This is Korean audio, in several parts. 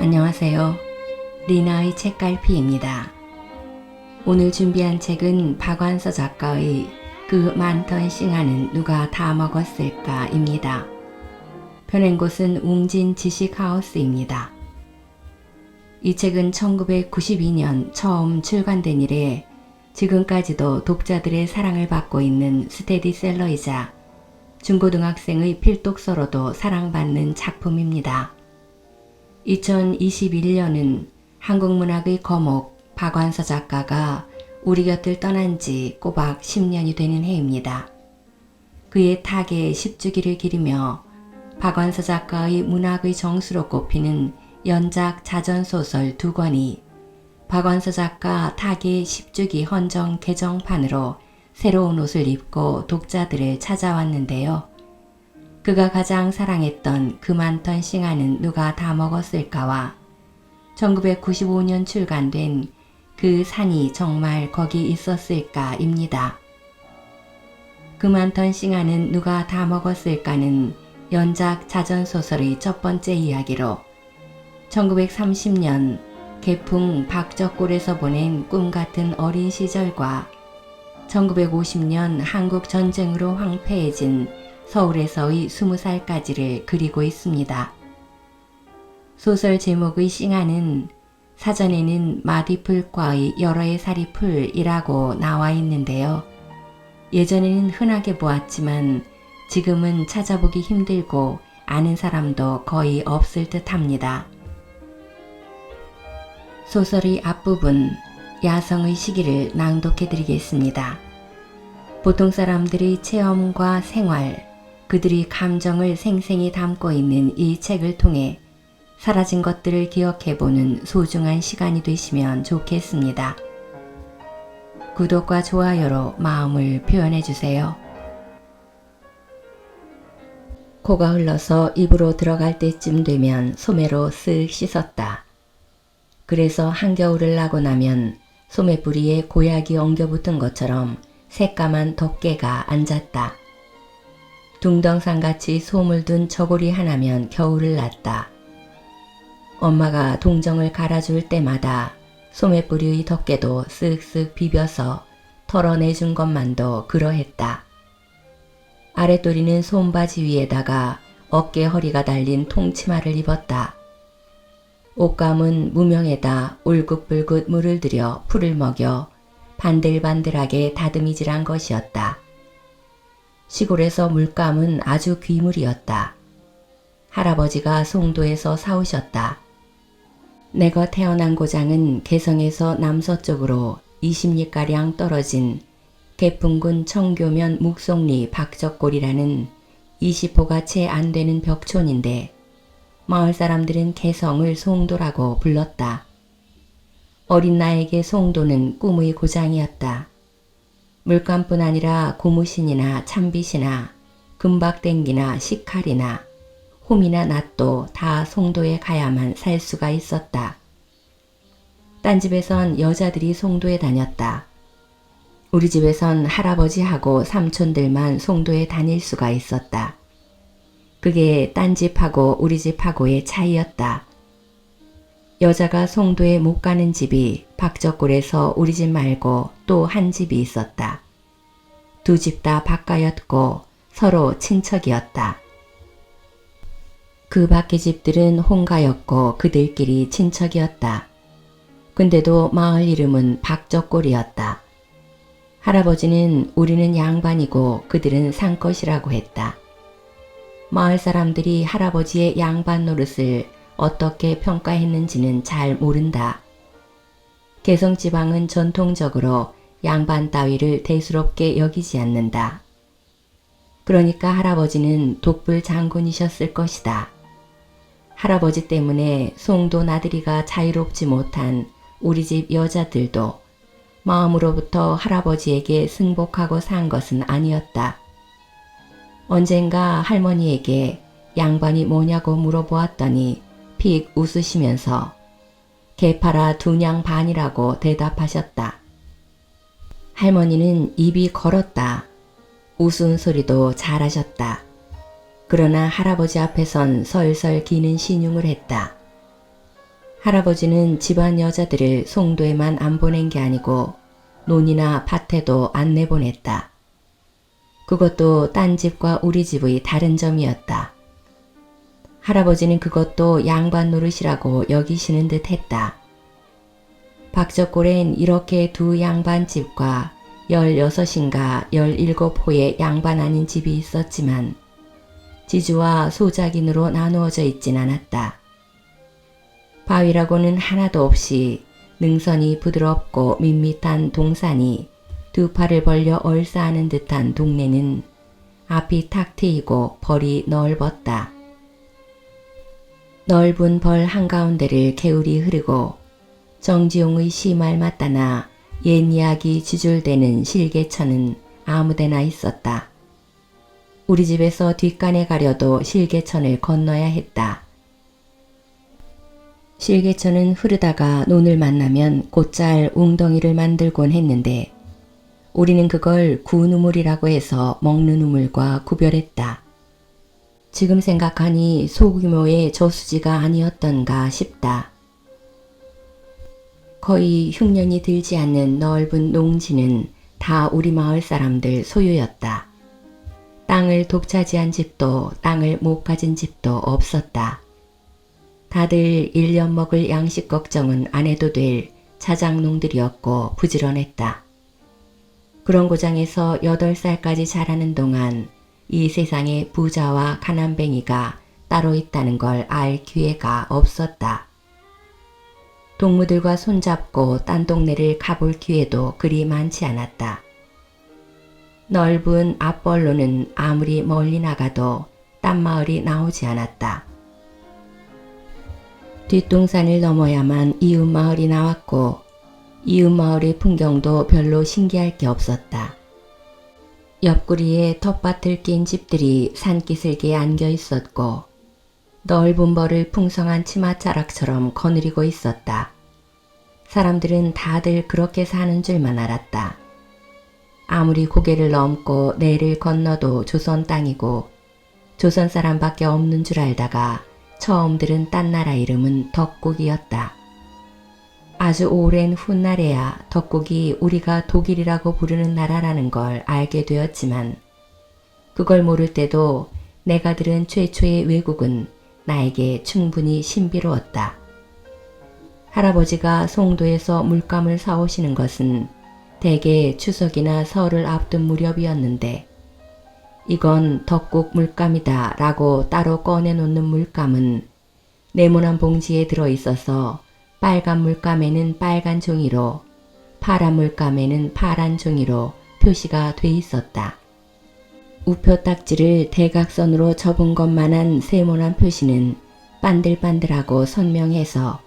안녕하세요. 리나의 책갈피입니다. 오늘 준비한 책은 박완서 작가의 그 많던 싱아는 누가 다 먹었을까입니다. 펴낸 곳은 웅진 지식하우스입니다. 이 책은 1992년 처음 출간된 이래 지금까지도 독자들의 사랑을 받고 있는 스테디셀러이자 중고등학생의 필독서로도 사랑받는 작품입니다. 2021년은 한국문학의 거목 박완서 작가가 우리 곁을 떠난 지 꼬박 10년이 되는 해입니다. 그의 타계의 10주기를 기리며 박완서 작가의 문학의 정수로 꼽히는 연작 자전소설 2권이 박완서 작가 타계의 10주기 헌정 개정판으로 새로운 옷을 입고 독자들을 찾아왔는데요. 그가 가장 사랑했던 그 많던 싱아는 누가 다 먹었을까와 1995년 출간된 그 산이 정말 거기 있었을까입니다. 그 많던 싱아는 누가 다 먹었을까는 연작 자전소설의 첫 번째 이야기로 1930년 개풍 박적골에서 보낸 꿈같은 어린 시절과 1950년 한국 전쟁으로 황폐해진 서울에서의 20살까지를 그리고 있습니다. 소설 제목의 싱아는 사전에는 마디풀과의 여러의 살이 풀이라고 나와 있는데요. 예전에는 흔하게 보았지만 지금은 찾아보기 힘들고 아는 사람도 거의 없을 듯 합니다. 소설의 앞부분 야성의 시기를 낭독해 드리겠습니다. 보통 사람들의 체험과 생활, 그들이 감정을 생생히 담고 있는 이 책을 통해 사라진 것들을 기억해보는 소중한 시간이 되시면 좋겠습니다. 구독과 좋아요로 마음을 표현해주세요. 코가 흘러서 입으로 들어갈 때쯤 되면 소매로 쓱 씻었다. 그래서 한겨울을 나고 나면 소매뿌리에 고약이 엉겨붙은 것처럼 새까만 덮개가 앉았다. 둥덩상같이 소물 둔 저고리 하나면 겨울을 났다. 엄마가 동정을 갈아줄 때마다 소매뿌리의 덮개도 쓱쓱 비벼서 털어내준 것만도 그러했다. 아랫도리는 솜바지 위에다가 어깨 허리가 달린 통치마를 입었다. 옷감은 무명에다 울긋불긋 물을 들여 풀을 먹여 반들반들하게 다듬이질한 것이었다. 시골에서 물감은 아주 귀물이었다. 할아버지가 송도에서 사오셨다. 내가 태어난 고장은 개성에서 남서쪽으로 20리가량 떨어진 개풍군 청교면 묵송리 박적골이라는 20호가 채 안 되는 벽촌인데 마을 사람들은 개성을 송도라고 불렀다. 어린 나에게 송도는 꿈의 고장이었다. 물감뿐 아니라 고무신이나 참빗이나 금박댕기나 식칼이나 홈이나 낫도 다 송도에 가야만 살 수가 있었다. 딴 집에선 여자들이 송도에 다녔다. 우리 집에선 할아버지하고 삼촌들만 송도에 다닐 수가 있었다. 그게 딴 집하고 우리 집하고의 차이였다. 여자가 송도에 못 가는 집이 박적골에서 우리 집 말고 또 한 집이 있었다. 두 집 다 박가였고 서로 친척이었다. 그 밖의 집들은 홍가였고 그들끼리 친척이었다. 근데도 마을 이름은 박적골이었다. 할아버지는 우리는 양반이고 그들은 상것이라고 했다. 마을 사람들이 할아버지의 양반 노릇을 어떻게 평가했는지는 잘 모른다. 개성지방은 전통적으로 양반 따위를 대수롭게 여기지 않는다. 그러니까 할아버지는 독불 장군이셨을 것이다. 할아버지 때문에 송도 나들이가 자유롭지 못한 우리 집 여자들도 마음으로부터 할아버지에게 승복하고 산 것은 아니었다. 언젠가 할머니에게 양반이 뭐냐고 물어보았더니 픽 웃으시면서 개파라 2냥 반이라고 대답하셨다. 할머니는 입이 걸었다. 우스운 소리도 잘하셨다. 그러나 할아버지 앞에선 설설 기는 신용을 했다. 할아버지는 집안 여자들을 송도에만 안 보낸 게 아니고 논이나 밭에도 안 내보냈다. 그것도 딴 집과 우리 집의 다른 점이었다. 할아버지는 그것도 양반 노릇이라고 여기시는 듯 했다. 박저골엔 이렇게 두 양반 집과 16인가 17호의 양반 아닌 집이 있었지만 지주와 소작인으로 나누어져 있진 않았다. 바위라고는 하나도 없이 능선이 부드럽고 밋밋한 동산이 두 팔을 벌려 얼싸하는 듯한 동네는 앞이 탁 트이고 벌이 넓었다. 넓은 벌 한가운데를 개울이 흐르고 정지용의 시말 맞다나 옛 이야기 지줄대는 실개천은 아무데나 있었다. 우리 집에서 뒷간에 가려도 실개천을 건너야 했다. 실개천은 흐르다가 논을 만나면 곧잘 웅덩이를 만들곤 했는데 우리는 그걸 구누물이라고 해서 먹는 우물과 구별했다. 지금 생각하니 소규모의 저수지가 아니었던가 싶다. 거의 흉년이 들지 않는 넓은 농지는 다 우리 마을 사람들 소유였다. 땅을 독차지한 집도 땅을 못 가진 집도 없었다. 다들 1년 먹을 양식 걱정은 안 해도 될 자작농들이었고 부지런했다. 그런 고장에서 8살까지 자라는 동안 이 세상에 부자와 가난뱅이가 따로 있다는 걸 알 기회가 없었다. 동무들과 손잡고 딴 동네를 가볼 기회도 그리 많지 않았다. 넓은 앞벌로는 아무리 멀리 나가도 딴 마을이 나오지 않았다. 뒷동산을 넘어야만 이웃 마을이 나왔고 이웃 마을의 풍경도 별로 신기할 게 없었다. 옆구리에 텃밭을 낀 집들이 산기슭에 안겨 있었고 넓은 벌을 풍성한 치맛자락처럼 거느리고 있었다. 사람들은 다들 그렇게 사는 줄만 알았다. 아무리 고개를 넘고 내를 건너도 조선 땅이고 조선 사람밖에 없는 줄 알다가 처음 들은 딴 나라 이름은 덕국이었다. 아주 오랜 훗날에야 덕국이 우리가 독일이라고 부르는 나라라는 걸 알게 되었지만 그걸 모를 때도 내가 들은 최초의 외국은 나에게 충분히 신비로웠다. 할아버지가 송도에서 물감을 사오시는 것은 대개 추석이나 설을 앞둔 무렵이었는데 이건 덕국 물감이다 라고 따로 꺼내놓는 물감은 네모난 봉지에 들어있어서 빨간 물감에는 빨간 종이로 파란 물감에는 파란 종이로 표시가 돼 있었다. 우표 딱지를 대각선으로 접은 것만한 세모난 표시는 반들반들하고 선명해서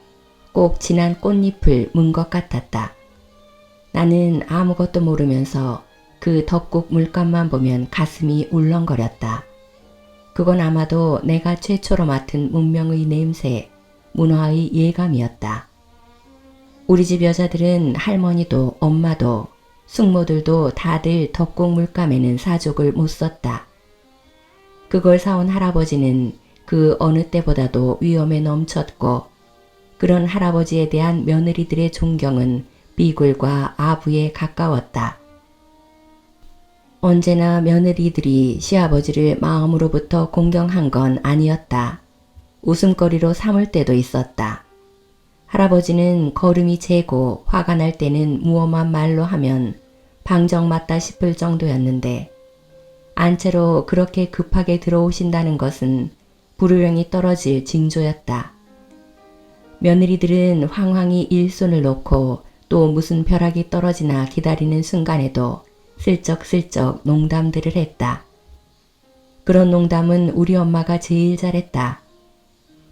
꼭 진한 꽃잎을 문 것 같았다. 나는 아무것도 모르면서 그 덕국 물감만 보면 가슴이 울렁거렸다. 그건 아마도 내가 최초로 맡은 문명의 냄새, 문화의 예감이었다. 우리 집 여자들은 할머니도 엄마도 숙모들도 다들 덕국 물감에는 사족을 못 썼다. 그걸 사온 할아버지는 그 어느 때보다도 위엄에 넘쳤고 그런 할아버지에 대한 며느리들의 존경은 비굴과 아부에 가까웠다. 언제나 며느리들이 시아버지를 마음으로부터 공경한 건 아니었다. 웃음거리로 삼을 때도 있었다. 할아버지는 걸음이 재고 화가 날 때는 무엄한 말로 하면 방정 맞다 싶을 정도였는데 안채로 그렇게 급하게 들어오신다는 것은 불효령이 떨어질 징조였다. 며느리들은 황황히 일손을 놓고 또 무슨 벼락이 떨어지나 기다리는 순간에도 슬쩍슬쩍 농담들을 했다. 그런 농담은 우리 엄마가 제일 잘했다.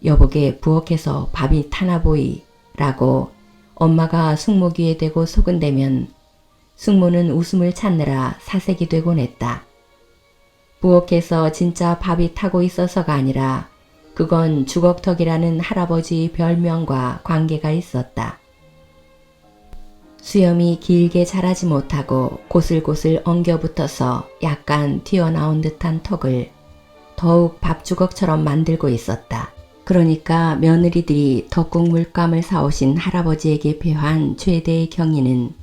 여보게 부엌에서 밥이 타나 보이 라고 엄마가 숙모 귀에 대고 속은대면 숙모는 웃음을 찾느라 사색이 되곤 했다. 부엌에서 진짜 밥이 타고 있어서가 아니라 그건 주걱턱이라는 할아버지의 별명과 관계가 있었다. 수염이 길게 자라지 못하고 고슬고슬 엉겨붙어서 약간 튀어나온 듯한 턱을 더욱 밥주걱처럼 만들고 있었다. 그러니까 며느리들이 덕국 물감을 사오신 할아버지에게 표한 최대의 경의는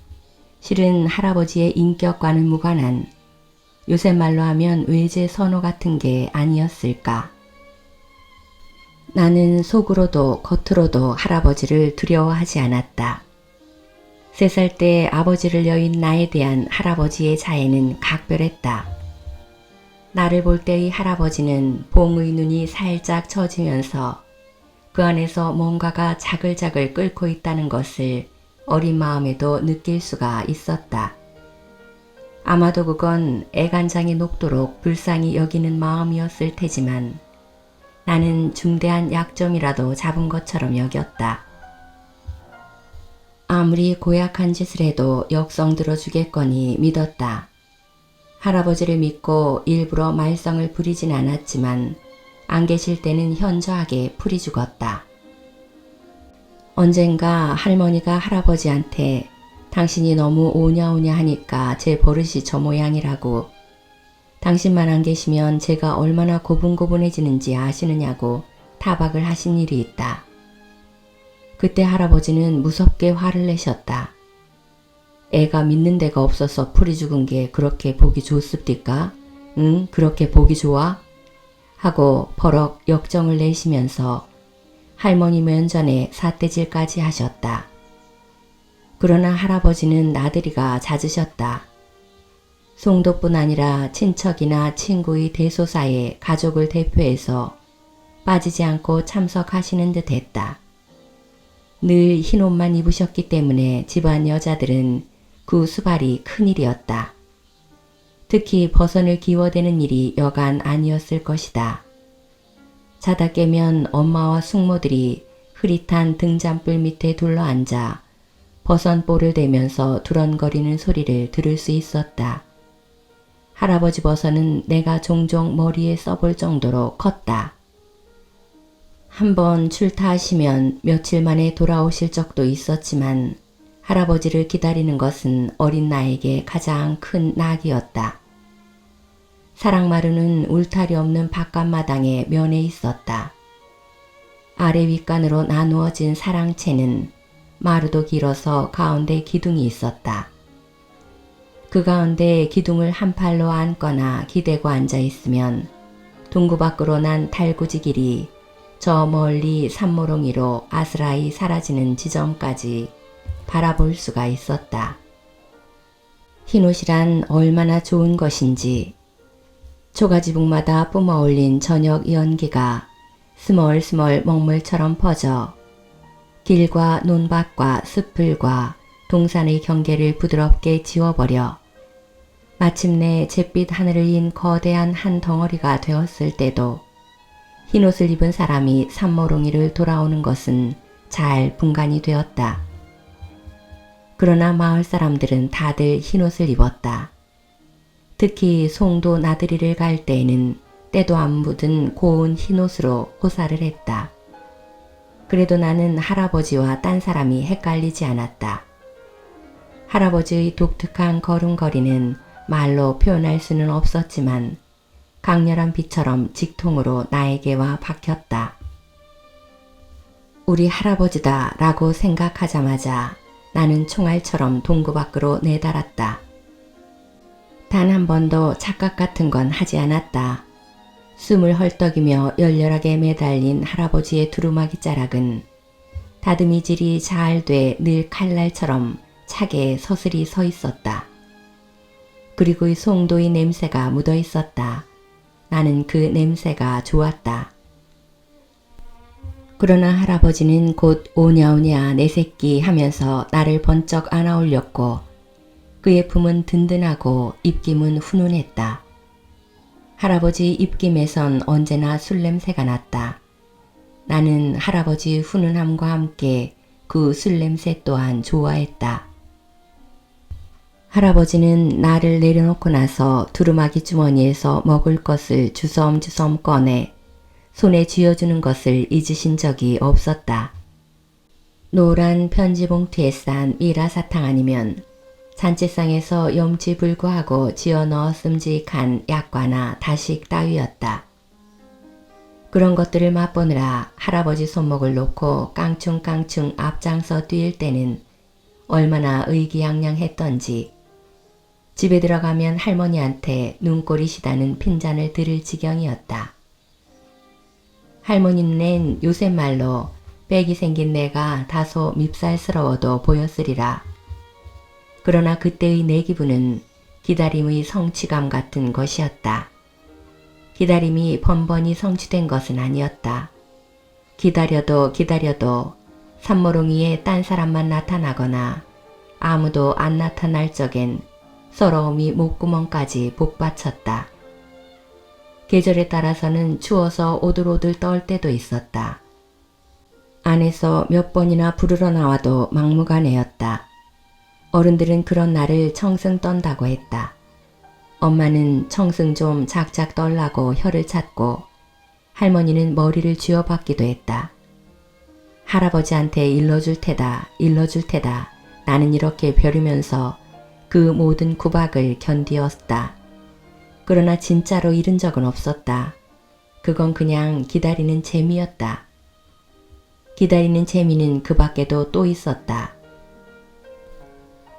실은 할아버지의 인격과는 무관한 요새 말로 하면 외제 선호 같은 게 아니었을까. 나는 속으로도 겉으로도 할아버지를 두려워하지 않았다. 3살 때 아버지를 여인 나에 대한 할아버지의 자애는 각별했다. 나를 볼 때의 할아버지는 봉의 눈이 살짝 처지면서 그 안에서 뭔가가 자글자글 끓고 있다는 것을 어린 마음에도 느낄 수가 있었다. 아마도 그건 애간장이 녹도록 불쌍히 여기는 마음이었을 테지만 나는 중대한 약점이라도 잡은 것처럼 여겼다. 아무리 고약한 짓을 해도 역성 들어주겠거니 믿었다. 할아버지를 믿고 일부러 말썽을 부리진 않았지만 안 계실 때는 현저하게 풀이 죽었다. 언젠가 할머니가 할아버지한테 당신이 너무 오냐오냐 하니까 제 버릇이 저 모양이라고, 당신만 안 계시면 제가 얼마나 고분고분해지는지 아시느냐고 타박을 하신 일이 있다. 그때 할아버지는 무섭게 화를 내셨다. 애가 믿는 데가 없어서 풀이 죽은 게 그렇게 보기 좋습니까? 응, 그렇게 보기 좋아? 하고 버럭 역정을 내시면서 할머니 면전에 삿대질까지 하셨다. 그러나 할아버지는 나들이가 잦으셨다. 송도뿐 아니라 친척이나 친구의 대소사에 가족을 대표해서 빠지지 않고 참석하시는 듯 했다. 늘 흰옷만 입으셨기 때문에 집안 여자들은 그 수발이 큰일이었다. 특히 버선을 기워대는 일이 여간 아니었을 것이다. 자다 깨면 엄마와 숙모들이 흐릿한 등잔불 밑에 둘러앉아 버선볼을 대면서 두런거리는 소리를 들을 수 있었다. 할아버지 버선은 내가 종종 머리에 써볼 정도로 컸다. 한번 출타하시면 며칠 만에 돌아오실 적도 있었지만 할아버지를 기다리는 것은 어린 나에게 가장 큰 낙이었다. 사랑마루는 울타리 없는 바깥마당에 면해 있었다. 아래 윗간으로 나누어진 사랑채는 마루도 길어서 가운데 기둥이 있었다. 그 가운데 기둥을 한 팔로 안거나 기대고 앉아 있으면 동구 밖으로 난 달구지 길이 저 멀리 산모롱이로 아스라이 사라지는 지점까지 바라볼 수가 있었다. 흰옷이란 얼마나 좋은 것인지, 초가지북마다 뿜어올린 저녁 연기가 스멀스멀 먹물처럼 퍼져 길과 논밭과 숲풀과 동산의 경계를 부드럽게 지워버려 마침내 잿빛 하늘을 인 거대한 한 덩어리가 되었을 때도 흰옷을 입은 사람이 산모롱이를 돌아오는 것은 잘 분간이 되었다. 그러나 마을 사람들은 다들 흰옷을 입었다. 특히 송도 나들이를 갈 때에는 때도 안 묻은 고운 흰옷으로 호사를 했다. 그래도 나는 할아버지와 딴 사람이 헷갈리지 않았다. 할아버지의 독특한 걸음걸이는 말로 표현할 수는 없었지만 강렬한 빛처럼 직통으로 나에게 와 박혔다. 우리 할아버지다 라고 생각하자마자 나는 총알처럼 동구 밖으로 내달았다. 단 한 번도 착각 같은 건 하지 않았다. 숨을 헐떡이며 열렬하게 매달린 할아버지의 두루마기 자락은 다듬이질이 잘 돼 늘 칼날처럼 차게 서슬이 서 있었다. 그리고 이 송도의 냄새가 묻어 있었다. 나는 그 냄새가 좋았다. 그러나 할아버지는 곧 오냐오냐 내 새끼 하면서 나를 번쩍 안아 올렸고 그의 품은 든든하고 입김은 훈훈했다. 할아버지 입김에선 언제나 술 냄새가 났다. 나는 할아버지 훈훈함과 함께 그 술 냄새 또한 좋아했다. 할아버지는 나를 내려놓고 나서 두루마기 주머니에서 먹을 것을 주섬주섬 꺼내 손에 쥐어주는 것을 잊으신 적이 없었다. 노란 편지 봉투에 싼 미라사탕 아니면 잔치상에서 염치불구하고 지어 넣었음직한 약과나 다식 따위였다. 그런 것들을 맛보느라 할아버지 손목을 놓고 깡충깡충 앞장서 뛰일 때는 얼마나 의기양양했던지. 집에 들어가면 할머니한테 눈꼬리 시다는 핀잔을 들을 지경이었다. 할머니 눈엔 요새 말로 빽이 생긴 내가 다소 밉살스러워도 보였으리라. 그러나 그때의 내 기분은 기다림의 성취감 같은 것이었다. 기다림이 번번이 성취된 것은 아니었다. 기다려도 기다려도 산모롱이에 딴 사람만 나타나거나 아무도 안 나타날 적엔 서러움이 목구멍까지 복받쳤다. 계절에 따라서는 추워서 오들오들 떨 때도 있었다. 안에서 몇 번이나 부르러 나와도 막무가내였다. 어른들은 그런 날을 청승 떤다고 했다. 엄마는 청승 좀 작작 떨라고 혀를 찾고 할머니는 머리를 쥐어박기도 했다. 할아버지한테 일러줄 테다, 일러줄 테다. 나는 이렇게 벼르면서 그 모든 구박을 견디었다. 그러나 진짜로 잃은 적은 없었다. 그건 그냥 기다리는 재미였다. 기다리는 재미는 그 밖에도 또 있었다.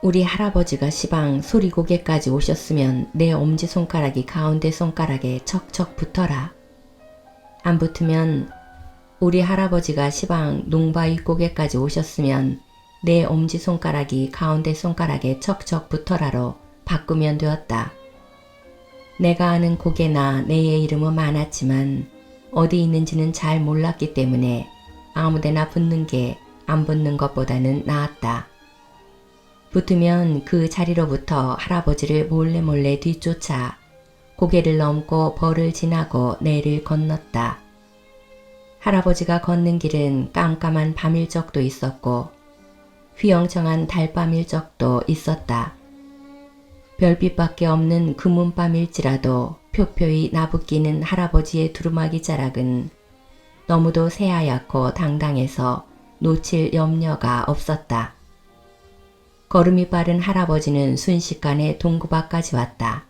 우리 할아버지가 시방 소리고개까지 오셨으면 내 엄지손가락이 가운데 손가락에 척척 붙어라. 안 붙으면 우리 할아버지가 시방 농바위고개까지 오셨으면 내 엄지손가락이 가운데 손가락에 척척 붙어라로 바꾸면 되었다. 내가 아는 고개나 내의 이름은 많았지만 어디 있는지는 잘 몰랐기 때문에 아무데나 붙는 게 안 붙는 것보다는 나았다. 붙으면 그 자리로부터 할아버지를 몰래 뒤쫓아 고개를 넘고 벌을 지나고 내를 건넜다. 할아버지가 걷는 길은 깜깜한 밤일 적도 있었고 휘영청한 달밤일 적도 있었다. 별빛밖에 없는 금운밤일지라도 표표히 나부끼는 할아버지의 두루마기 자락은 너무도 새하얗고 당당해서 놓칠 염려가 없었다. 걸음이 빠른 할아버지는 순식간에 동구 밖까지 왔다.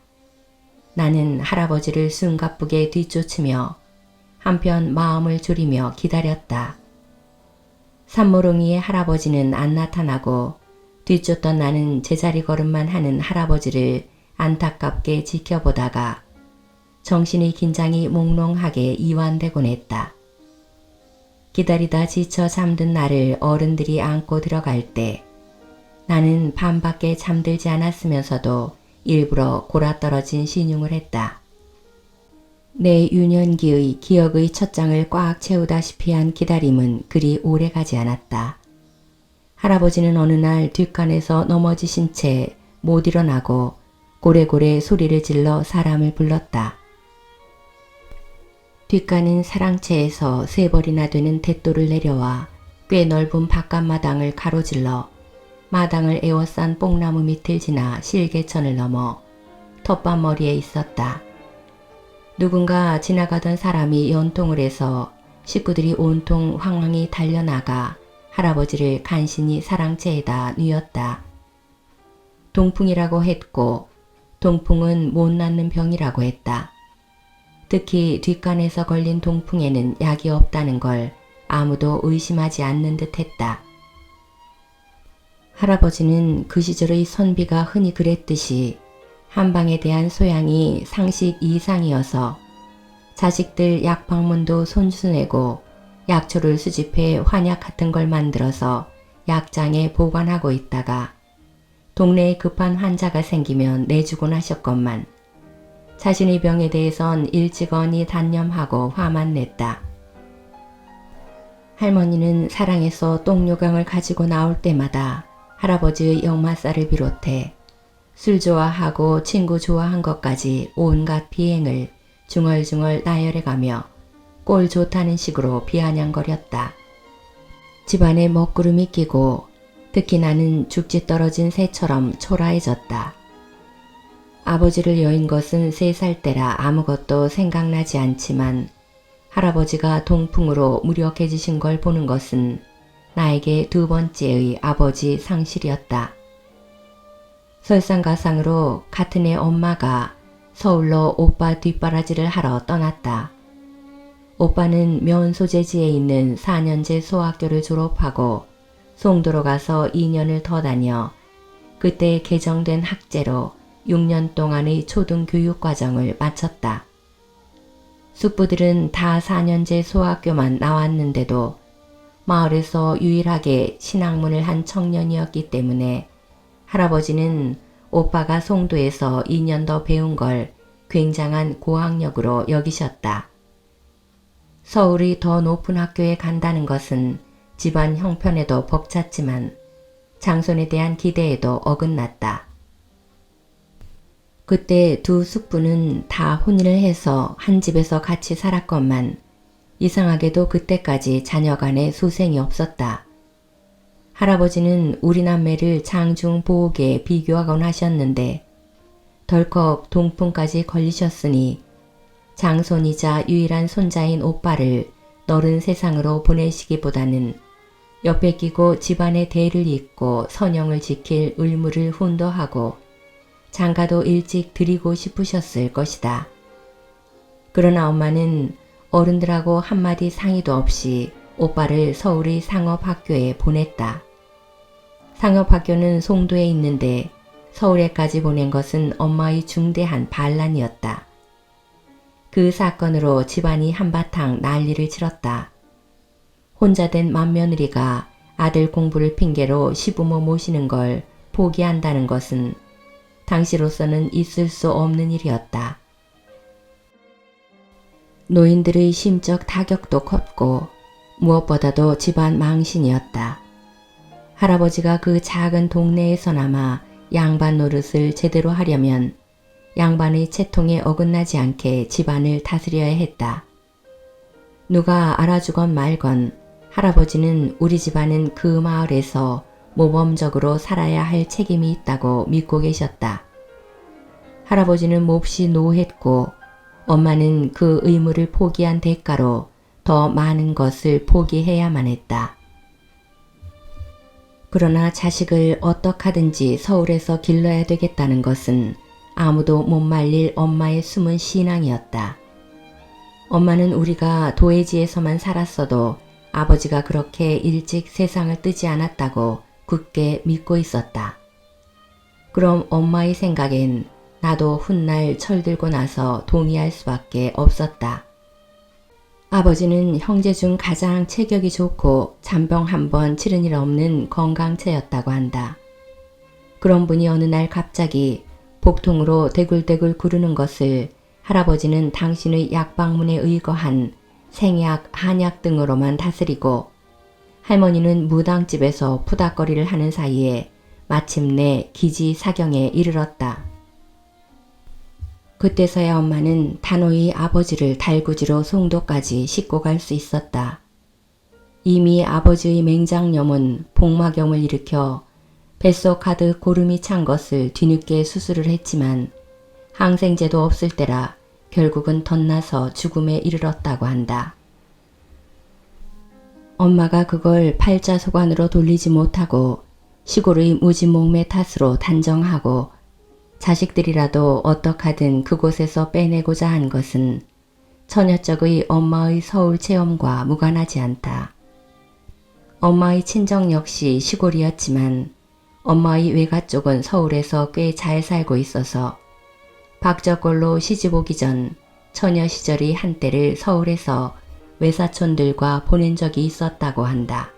나는 할아버지를 숨가쁘게 뒤쫓으며 한편 마음을 졸이며 기다렸다. 산모롱이의 할아버지는 안 나타나고 뒤쫓던 나는 제자리 걸음만 하는 할아버지를 안타깝게 지켜보다가 정신의 긴장이 몽롱하게 이완되곤 했다. 기다리다 지쳐 잠든 나를 어른들이 안고 들어갈 때 나는 밤밖에 잠들지 않았으면서도 일부러 골아떨어진 신용을 했다. 내 유년기의 기억의 첫 장을 꽉 채우다시피 한 기다림은 그리 오래가지 않았다. 할아버지는 어느 날 뒷간에서 넘어지신 채 못 일어나고 고래고래 소리를 질러 사람을 불렀다. 뒷간은 사랑채에서 3벌이나 되는 대도를 내려와 꽤 넓은 바깥마당을 가로질러 마당을 에워싼 뽕나무 밑을 지나 실개천을 넘어 텃밭머리에 있었다. 누군가 지나가던 사람이 연통을 해서 식구들이 온통 황황히 달려나가 할아버지를 간신히 사랑채에다 뉘었다. 동풍이라고 했고 동풍은 못 낫는 병이라고 했다. 특히 뒷간에서 걸린 동풍에는 약이 없다는 걸 아무도 의심하지 않는 듯 했다. 할아버지는 그 시절의 선비가 흔히 그랬듯이 한방에 대한 소양이 상식 이상이어서 자식들 약 방문도 손수내고 약초를 수집해 환약 같은 걸 만들어서 약장에 보관하고 있다가 동네에 급한 환자가 생기면 내주곤 하셨건만 자신의 병에 대해선 일찍언이 단념하고 화만 냈다. 할머니는 사랑에서 똥요강을 가지고 나올 때마다 할아버지의 역마살을 비롯해 술 좋아하고 친구 좋아한 것까지 온갖 비행을 중얼중얼 나열해가며 꼴 좋다는 식으로 비아냥거렸다. 집안에 먹구름이 끼고 특히 나는 죽지 떨어진 새처럼 초라해졌다. 아버지를 여인 것은 3살 때라 아무것도 생각나지 않지만 할아버지가 동풍으로 무력해지신 걸 보는 것은 나에게 2번째의 아버지 상실이었다. 설상가상으로 같은 해 엄마가 서울로 오빠 뒷바라지를 하러 떠났다. 오빠는 면소재지에 있는 4년제 소학교를 졸업하고 송도로 가서 2년을 더 다녀 그때 개정된 학제로 6년 동안의 초등교육과정을 마쳤다. 숙부들은 다 4년제 소학교만 나왔는데도 마을에서 유일하게 신학문을 한 청년이었기 때문에 할아버지는 오빠가 송도에서 2년 더 배운 걸 굉장한 고학력으로 여기셨다. 서울이 더 높은 학교에 간다는 것은 집안 형편에도 벅찼지만 장손에 대한 기대에도 어긋났다. 그때 두 숙부는 다 혼인을 해서 한 집에서 같이 살았건만 이상하게도 그때까지 자녀간에 소생이 없었다. 할아버지는 우리 남매를 장중 보호계에 비교하곤 하셨는데 덜컥 동풍까지 걸리셨으니 장손이자 유일한 손자인 오빠를 너른 세상으로 보내시기보다는 옆에 끼고 집안의 대를 잇고 선영을 지킬 의무를 훈도하고 장가도 일찍 드리고 싶으셨을 것이다. 그러나 엄마는 어른들하고 한마디 상의도 없이 오빠를 서울의 상업학교에 보냈다. 상업학교는 송도에 있는데 서울에까지 보낸 것은 엄마의 중대한 반란이었다. 그 사건으로 집안이 한바탕 난리를 치렀다. 혼자 된 맏며느리가 아들 공부를 핑계로 시부모 모시는 걸 포기한다는 것은 당시로서는 있을 수 없는 일이었다. 노인들의 심적 타격도 컸고 무엇보다도 집안 망신이었다. 할아버지가 그 작은 동네에서나마 양반 노릇을 제대로 하려면 양반의 채통에 어긋나지 않게 집안을 다스려야 했다. 누가 알아주건 말건 할아버지는 우리 집안은 그 마을에서 모범적으로 살아야 할 책임이 있다고 믿고 계셨다. 할아버지는 몹시 노했고 엄마는 그 의무를 포기한 대가로 더 많은 것을 포기해야만 했다. 그러나 자식을 어떡하든지 서울에서 길러야 되겠다는 것은 아무도 못 말릴 엄마의 숨은 신앙이었다. 엄마는 우리가 도해지에서만 살았어도 아버지가 그렇게 일찍 세상을 뜨지 않았다고 굳게 믿고 있었다. 그럼 엄마의 생각엔 나도 훗날 철들고 나서 동의할 수밖에 없었다. 아버지는 형제 중 가장 체격이 좋고 잔병 한 번 치른 일 없는 건강체였다고 한다. 그런 분이 어느 날 갑자기 복통으로 대굴대굴 구르는 것을 할아버지는 당신의 약방문에 의거한 생약, 한약 등으로만 다스리고 할머니는 무당집에서 푸닥거리를 하는 사이에 마침내 기지사경에 이르렀다. 그때서야 엄마는 단호히 아버지를 달구지로 송도까지 싣고 갈 수 있었다. 이미 아버지의 맹장염은 복막염을 일으켜 뱃속 가득 고름이 찬 것을 뒤늦게 수술을 했지만 항생제도 없을 때라 결국은 덧나서 죽음에 이르렀다고 한다. 엄마가 그걸 팔자소관으로 돌리지 못하고 시골의 무지몽매 탓으로 단정하고 자식들이라도 어떡하든 그곳에서 빼내고자 한 것은 처녀적의 엄마의 서울 체험과 무관하지 않다. 엄마의 친정 역시 시골이었지만 엄마의 외가 쪽은 서울에서 꽤 잘 살고 있어서 박저골로 시집 오기 전 처녀 시절의 한때를 서울에서 외사촌들과 보낸 적이 있었다고 한다.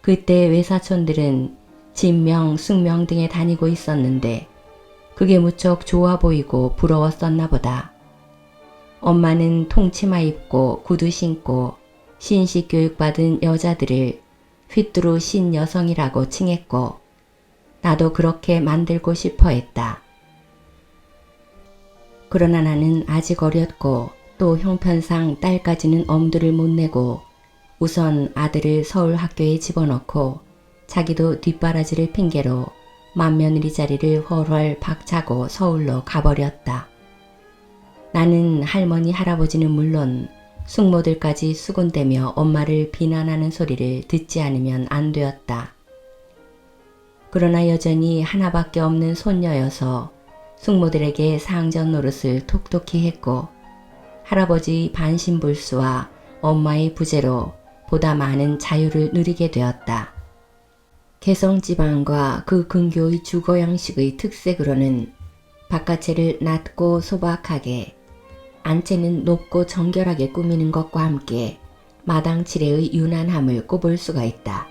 그때 외사촌들은 진명, 숙명 등에 다니고 있었는데 그게 무척 좋아 보이고 부러웠었나 보다. 엄마는 통치마 입고 구두 신고 신식 교육받은 여자들을 휘뚜루 신 여성이라고 칭했고 나도 그렇게 만들고 싶어 했다. 그러나 나는 아직 어렸고 또 형편상 딸까지는 엄두를 못 내고 우선 아들을 서울 학교에 집어넣고 자기도 뒷바라지를 핑계로 맏며느리 자리를 훨훨 박차고 서울로 가버렸다. 나는 할머니 할아버지는 물론 숙모들까지 수군대며 엄마를 비난하는 소리를 듣지 않으면 안 되었다. 그러나 여전히 하나밖에 없는 손녀여서 숙모들에게 상전 노릇을 톡톡히 했고 할아버지 반신불수와 엄마의 부재로 보다 많은 자유를 누리게 되었다. 개성지방과 그 근교의 주거양식의 특색으로는 바깥채를 낮고 소박하게, 안채는 높고 정결하게 꾸미는 것과 함께 마당 칠해의 유난함을 꼽을 수가 있다.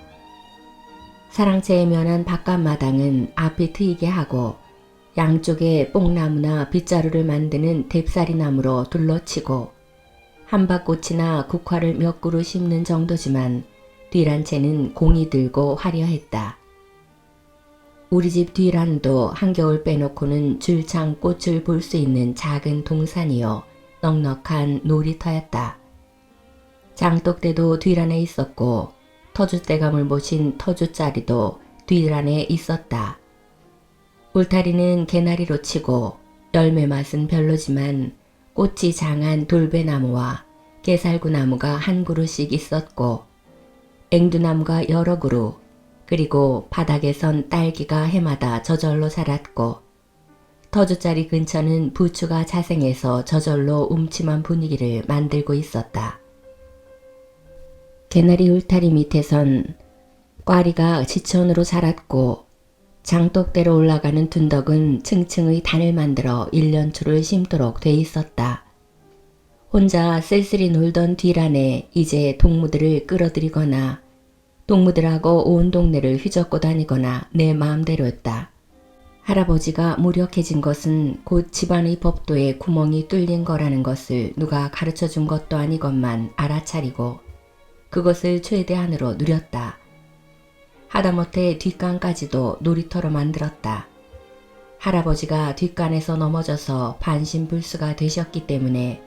사랑채에 면한 바깥마당은 앞이 트이게 하고 양쪽에 뽕나무나 빗자루를 만드는 뎁사리나무로 둘러치고 함박꽃이나 국화를 몇 그루 심는 정도지만 뒤란채는 공이 들고 화려했다. 우리 집 뒤란도 한겨울 빼놓고는 줄창 꽃을 볼 수 있는 작은 동산이요 넉넉한 놀이터였다. 장독대도 뒤란에 있었고 터줏대감을 모신 터줏자리도 뒤란에 있었다. 울타리는 개나리로 치고 열매 맛은 별로지만 꽃이 장한 돌배나무와 게살구나무가 한 그루씩 있었고 앵두나무가 여러 그루, 그리고 바닥에 선 딸기가 해마다 저절로 자랐고 터줏자리 근처는 부추가 자생해서 저절로 움침한 분위기를 만들고 있었다. 개나리 울타리 밑에선 꽈리가 지천으로 자랐고 장독대로 올라가는 둔덕은 층층의 단을 만들어 일년초를 심도록 돼 있었다. 혼자 쓸쓸히 놀던 뒤란에 이제 동무들을 끌어들이거나 동무들하고 온 동네를 휘젓고 다니거나 내 마음대로였다. 할아버지가 무력해진 것은 곧 집안의 법도에 구멍이 뚫린 거라는 것을 누가 가르쳐준 것도 아니건만 알아차리고 그것을 최대한으로 누렸다. 하다못해 뒷간까지도 놀이터로 만들었다. 할아버지가 뒷간에서 넘어져서 반신불수가 되셨기 때문에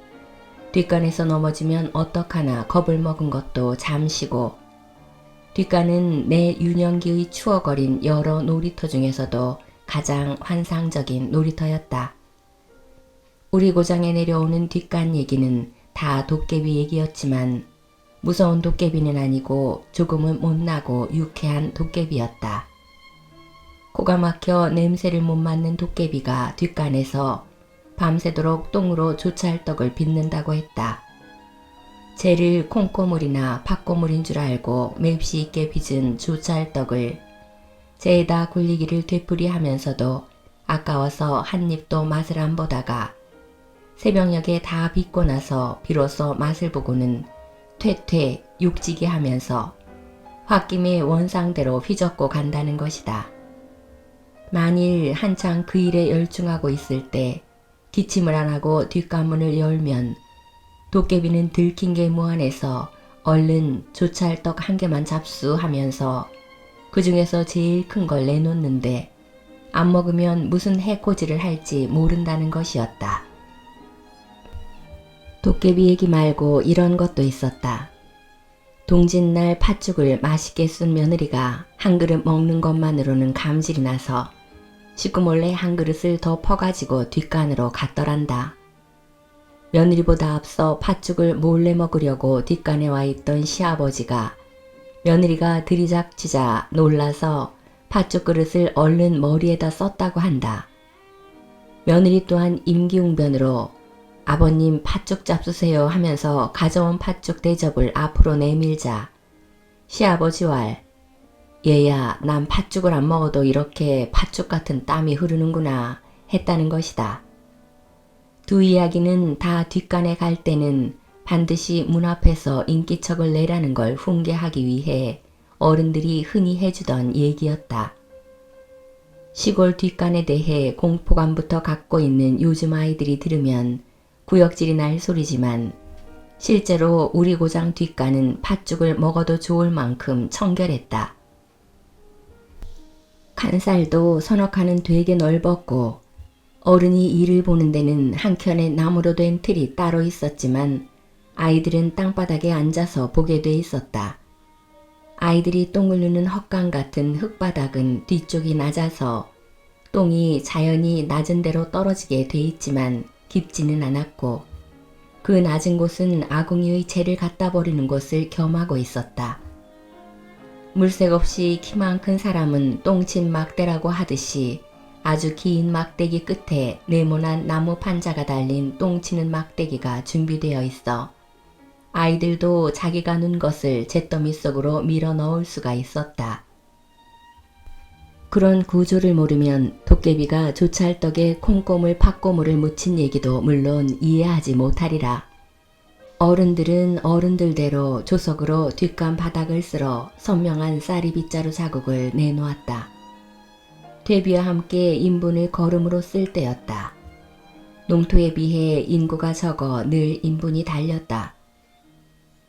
뒷간에서 넘어지면 어떡하나 겁을 먹은 것도 잠시고 뒷간은 내 유년기의 추억어린 여러 놀이터 중에서도 가장 환상적인 놀이터였다. 우리 고장에 내려오는 뒷간 얘기는 다 도깨비 얘기였지만 무서운 도깨비는 아니고 조금은 못나고 유쾌한 도깨비였다. 코가 막혀 냄새를 못 맡는 도깨비가 뒷간에서 밤새도록 똥으로 조찰떡을 빚는다고 했다. 쟤를 콩고물이나 팥고물인 줄 알고 맵시 있게 빚은 조찰떡을 쟤에다 굴리기를 되풀이하면서도 아까워서 한 입도 맛을 안 보다가 새벽녘에 다 빚고 나서 비로소 맛을 보고는 퇴퇴 욕지게 하면서 홧김에 원상대로 휘젓고 간다는 것이다. 만일 한창 그 일에 열중하고 있을 때 기침을 안 하고 뒷간문을 열면 도깨비는 들킨 게 무한해서 얼른 조찰떡 한 개만 잡수하면서 그 중에서 제일 큰 걸 내놓는데 안 먹으면 무슨 해코지를 할지 모른다는 것이었다. 도깨비 얘기 말고 이런 것도 있었다. 동짓날 팥죽을 맛있게 쓴 며느리가 한 그릇 먹는 것만으로는 감질이 나서 식구 몰래 한 그릇을 더 퍼가지고 뒷간으로 갔더란다. 며느리보다 앞서 팥죽을 몰래 먹으려고 뒷간에 와 있던 시아버지가 며느리가 들이닥치자 놀라서 팥죽 그릇을 얼른 머리에다 썼다고 한다. 며느리 또한 임기응변으로 아버님 팥죽 잡수세요 하면서 가져온 팥죽 대접을 앞으로 내밀자 시아버지 왈 얘야 난 팥죽을 안 먹어도 이렇게 팥죽 같은 땀이 흐르는구나 했다는 것이다. 두 이야기는 다 뒷간에 갈 때는 반드시 문 앞에서 인기척을 내라는 걸 훈계하기 위해 어른들이 흔히 해주던 얘기였다. 시골 뒷간에 대해 공포감부터 갖고 있는 요즘 아이들이 들으면 구역질이 날 소리지만 실제로 우리 고장 뒷간은 팥죽을 먹어도 좋을 만큼 청결했다. 간살도 서너 칸은 되게 넓었고 어른이 일을 보는 데는 한켠에 나무로 된 틀이 따로 있었지만 아이들은 땅바닥에 앉아서 보게 돼 있었다. 아이들이 똥을 누는 헛강 같은 흙바닥은 뒤쪽이 낮아서 똥이 자연히 낮은 데로 떨어지게 돼 있지만 깊지는 않았고 그 낮은 곳은 아궁이의 재를 갖다 버리는 곳을 겸하고 있었다. 물색 없이 키만 큰 사람은 똥침 막대라고 하듯이 아주 긴 막대기 끝에 네모난 나무 판자가 달린 똥치는 막대기가 준비되어 있어 아이들도 자기가 눈 것을 잿더미 속으로 밀어 넣을 수가 있었다. 그런 구조를 모르면 도깨비가 조찰떡에 콩고물 팥고물을 묻힌 얘기도 물론 이해하지 못하리라. 어른들은 어른들대로 조석으로 뒷간 바닥을 쓸어 선명한 쌀이 빗자루 자국을 내놓았다. 퇴비와 함께 인분을 거름으로 쓸 때였다. 농토에 비해 인구가 적어 늘 인분이 달렸다.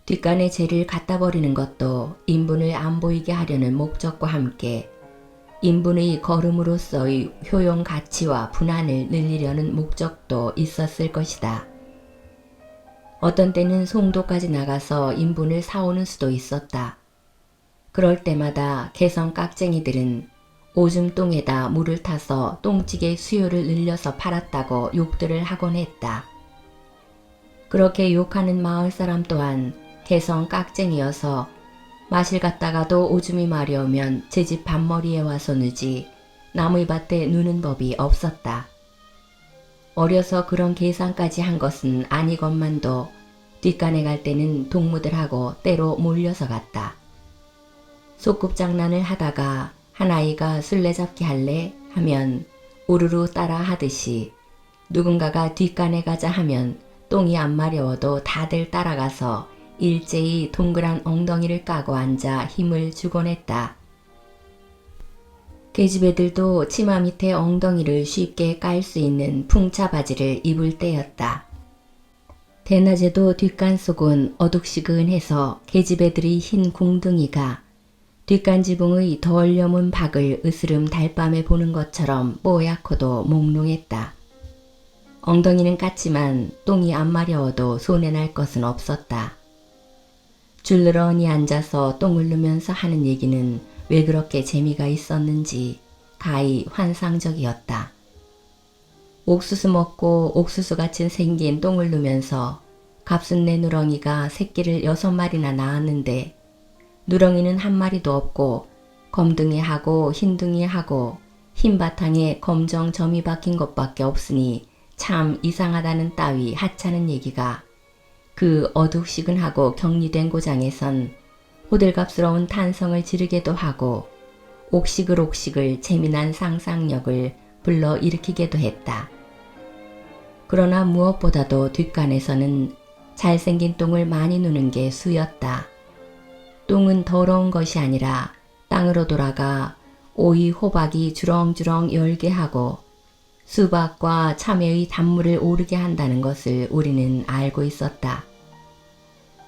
뒷간에 재를 갖다 버리는 것도 인분을 안 보이게 하려는 목적과 함께 인분의 거름으로서의 효용 가치와 분한을 늘리려는 목적도 있었을 것이다. 어떤 때는 송도까지 나가서 인분을 사오는 수도 있었다. 그럴 때마다 개성 깍쟁이들은 오줌 똥에다 물을 타서 똥찌개 수요를 늘려서 팔았다고 욕들을 하곤 했다. 그렇게 욕하는 마을 사람 또한 개성 깍쟁이여서 마실 갔다가도 오줌이 마려우면 제 집 밭머리에 와서 누지 남의 밭에 누는 법이 없었다. 어려서 그런 계산까지 한 것은 아니건만도 뒷간에 갈 때는 동무들하고 때로 몰려서 갔다. 소꿉장난을 하다가 한 아이가 술래잡기 할래 하면 우르르 따라 하듯이 누군가가 뒷간에 가자 하면 똥이 안 마려워도 다들 따라가서 일제히 동그란 엉덩이를 까고 앉아 힘을 주곤 했다. 계집애들도 치마 밑에 엉덩이를 쉽게 깔 수 있는 풍차 바지를 입을 때였다. 대낮에도 뒷간 속은 어둑시근해서 계집애들의 흰 궁둥이가 뒷간 지붕의 덜 여문 박을 으스름 달밤에 보는 것처럼 뽀얗고도 몽롱했다. 엉덩이는 깠지만 똥이 안 마려워도 손해날 것은 없었다. 줄르러니 앉아서 똥을 누면서 하는 얘기는 왜 그렇게 재미가 있었는지 가히 환상적이었다. 옥수수 먹고 옥수수 같이 생긴 똥을 누면서 갑순내 누렁이가 새끼를 6마리나 낳았는데 누렁이는 한 마리도 없고 검둥이하고 흰둥이하고 흰 바탕에 검정 점이 박힌 것밖에 없으니 참 이상하다는 따위 하찮은 얘기가 그 어둑시근하고 격리된 고장에선 호들갑스러운 탄성을 지르게도 하고 옥시글옥시글 재미난 상상력을 불러 일으키게도 했다. 그러나 무엇보다도 뒷간에서는 잘생긴 똥을 많이 누는 게 수였다. 똥은 더러운 것이 아니라 땅으로 돌아가 오이 호박이 주렁주렁 열게 하고 수박과 참외의 단물을 오르게 한다는 것을 우리는 알고 있었다.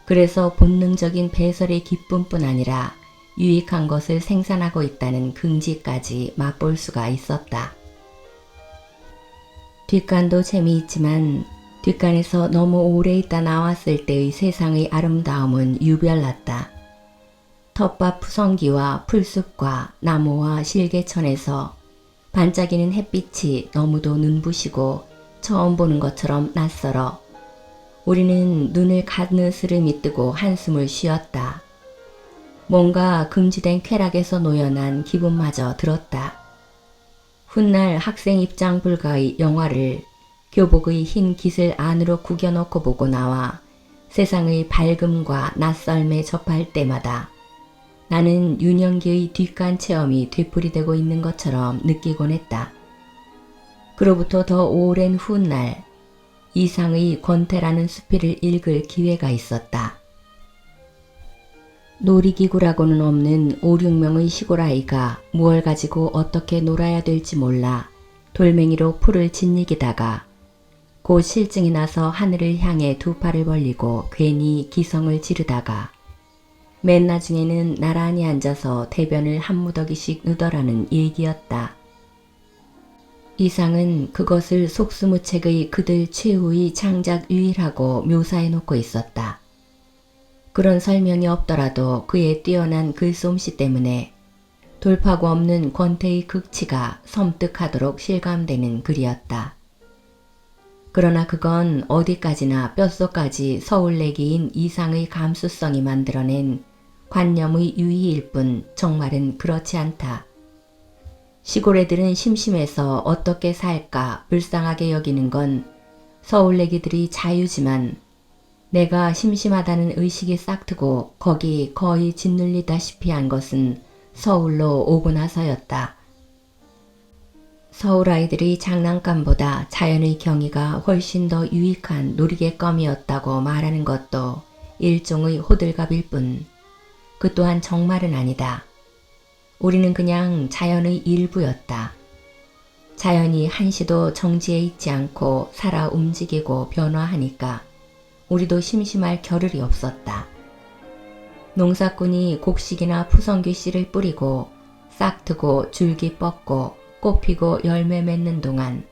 그래서 본능적인 배설의 기쁨뿐 아니라 유익한 것을 생산하고 있다는 긍지까지 맛볼 수가 있었다. 뒷간도 재미있지만 뒷간에서 너무 오래 있다 나왔을 때의 세상의 아름다움은 유별났다. 텃밭 푸성기와 풀숲과 나무와 실개천에서 반짝이는 햇빛이 너무도 눈부시고 처음 보는 것처럼 낯설어 우리는 눈을 가느스름이 뜨고 한숨을 쉬었다. 뭔가 금지된 쾌락에서 놓여난 기분마저 들었다. 훗날 학생 입장 불가의 영화를 교복의 흰 깃을 안으로 구겨놓고 보고 나와 세상의 밝음과 낯설매 접할 때마다 나는 윤영기의 뒷간 체험이 되풀이되고 있는 것처럼 느끼곤 했다. 그로부터 더 오랜 훗날 이상의 권태라는 수필을 읽을 기회가 있었다. 놀이기구라고는 없는 5, 6명의 시골 아이가 무얼 가지고 어떻게 놀아야 될지 몰라 돌멩이로 풀을 짓이기다가 곧 실증이 나서 하늘을 향해 두 팔을 벌리고 괜히 기성을 지르다가 맨 나중에는 나란히 앉아서 대변을 한 무더기씩 누더라는 얘기였다. 이상은 그것을 속수무책의 그들 최후의 창작 유일하고 묘사해 놓고 있었다. 그런 설명이 없더라도 그의 뛰어난 글솜씨 때문에 돌파구 없는 권태의 극치가 섬뜩하도록 실감되는 글이었다. 그러나 그건 어디까지나 뼛속까지 서울내기인 이상의 감수성이 만들어낸 관념의 유희일 뿐 정말은 그렇지 않다. 시골 애들은 심심해서 어떻게 살까 불쌍하게 여기는 건 서울 애기들이 자유지만 내가 심심하다는 의식이 싹트고 거기 거의 짓눌리다시피 한 것은 서울로 오고 나서였다. 서울 아이들이 장난감보다 자연의 경이가 훨씬 더 유익한 놀이개껌이었다고 말하는 것도 일종의 호들갑일 뿐, 그 또한 정말은 아니다. 우리는 그냥 자연의 일부였다. 자연이 한시도 정지해 있지 않고 살아 움직이고 변화하니까 우리도 심심할 겨를이 없었다. 농사꾼이 곡식이나 푸성귀 씨를 뿌리고 싹트고 줄기 뻗고 꽃 피고 열매 맺는 동안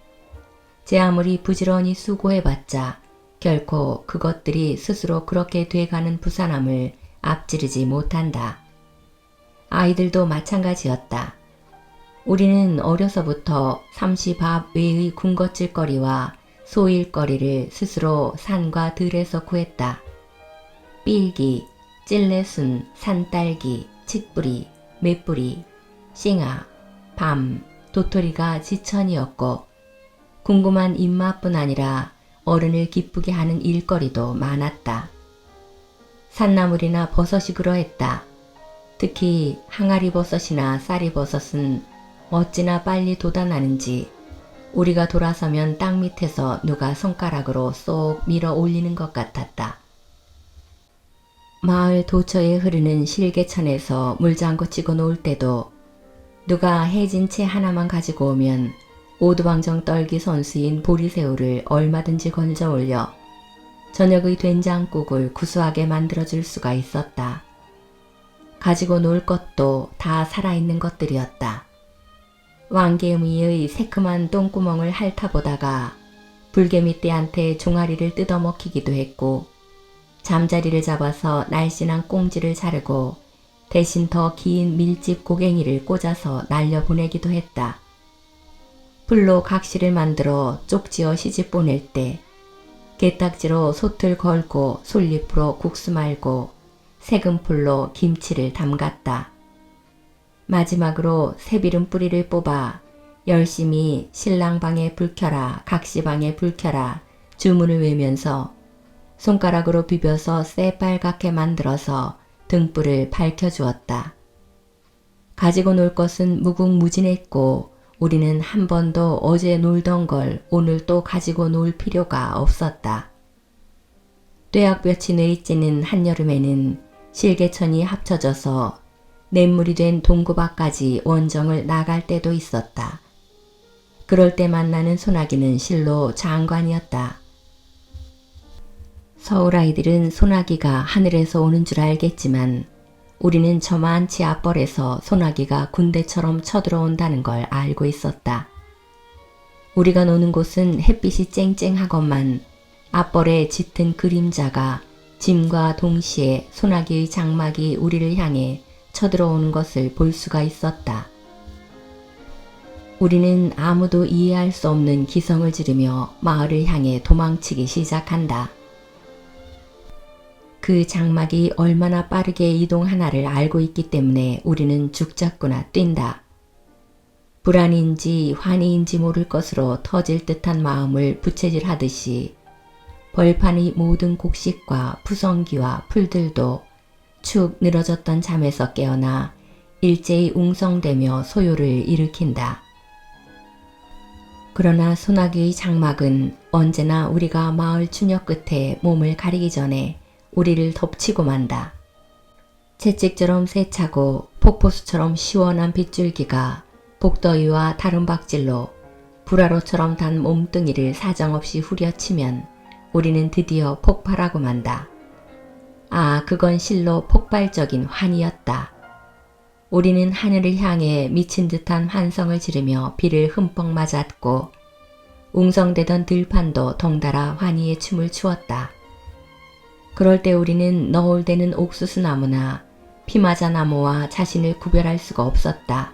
제 아무리 부지런히 수고해봤자 결코 그것들이 스스로 그렇게 돼가는 부산함을 앞지르지 못한다. 아이들도 마찬가지였다. 우리는 어려서부터 삼시밥 외의 군것질거리와 소일거리를 스스로 산과 들에서 구했다. 삘기, 찔레순, 산딸기, 칡뿌리, 맷뿌리, 싱아, 밤, 도토리가 지천이었고 궁금한 입맛뿐 아니라 어른을 기쁘게 하는 일거리도 많았다. 산나물이나 버섯이 그러했다. 특히 항아리버섯이나 쌀이버섯은 어찌나 빨리 돋아나는지 우리가 돌아서면 땅 밑에서 누가 손가락으로 쏙 밀어 올리는 것 같았다. 마을 도처에 흐르는 실개천에서 물장구 치고 놀 때도 누가 해진 채 하나만 가지고 오면 오두방정 떨기 선수인 보리새우를 얼마든지 건져 올려 저녁의 된장국을 구수하게 만들어줄 수가 있었다. 가지고 놀 것도 다 살아있는 것들이었다. 왕개미의 새큼한 똥구멍을 핥아보다가 불개미떼한테 종아리를 뜯어먹히기도 했고 잠자리를 잡아서 날씬한 꽁지를 자르고 대신 더 긴 밀집 고갱이를 꽂아서 날려보내기도 했다. 풀로 각시를 만들어 쪽지어 시집 보낼 때 게딱지로 솥을 걸고 솔잎으로 국수 말고 새금풀로 김치를 담갔다. 마지막으로 새비름 뿌리를 뽑아 열심히 신랑방에 불 켜라 각시방에 불 켜라 주문을 외면서 손가락으로 비벼서 새빨갛게 만들어서 등불을 밝혀주었다. 가지고 놀 것은 무궁무진했고 우리는 한 번도 어제 놀던 걸 오늘 또 가지고 놀 필요가 없었다. 뙤약볕이 내리쬐는 한여름에는 실개천이 합쳐져서 냇물이 된 동구밭까지 원정을 나갈 때도 있었다. 그럴 때 만나는 소나기는 실로 장관이었다. 서울 아이들은 소나기가 하늘에서 오는 줄 알겠지만 우리는 저만치 앞벌에서 소나기가 군대처럼 쳐들어온다는 걸 알고 있었다. 우리가 노는 곳은 햇빛이 쨍쨍하건만 앞벌에 짙은 그림자가 짐과 동시에 소나기의 장막이 우리를 향해 쳐들어오는 것을 볼 수가 있었다. 우리는 아무도 이해할 수 없는 기성을 지르며 마을을 향해 도망치기 시작한다. 그 장막이 얼마나 빠르게 이동하나를 알고 있기 때문에 우리는 죽자꾸나 뛴다. 불안인지 환희인지 모를 것으로 터질 듯한 마음을 부채질하듯이 벌판의 모든 곡식과 푸성귀와 풀들도 축 늘어졌던 잠에서 깨어나 일제히 웅성대며 소요를 일으킨다. 그러나 소나기의 장막은 언제나 우리가 마을 추녀 끝에 몸을 가리기 전에 우리를 덮치고 만다. 채찍처럼 세차고 폭포수처럼 시원한 빗줄기가 복더위와 다름박질로 불화로처럼 단 몸뚱이를 사정없이 후려치면 우리는 드디어 폭발하고 만다. 아, 그건 실로 폭발적인 환희였다. 우리는 하늘을 향해 미친 듯한 환성을 지르며 비를 흠뻑 맞았고 웅성대던 들판도 덩달아 환희의 춤을 추었다. 그럴 때 우리는 너울대는 옥수수나무나 피마자나무와 자신을 구별할 수가 없었다.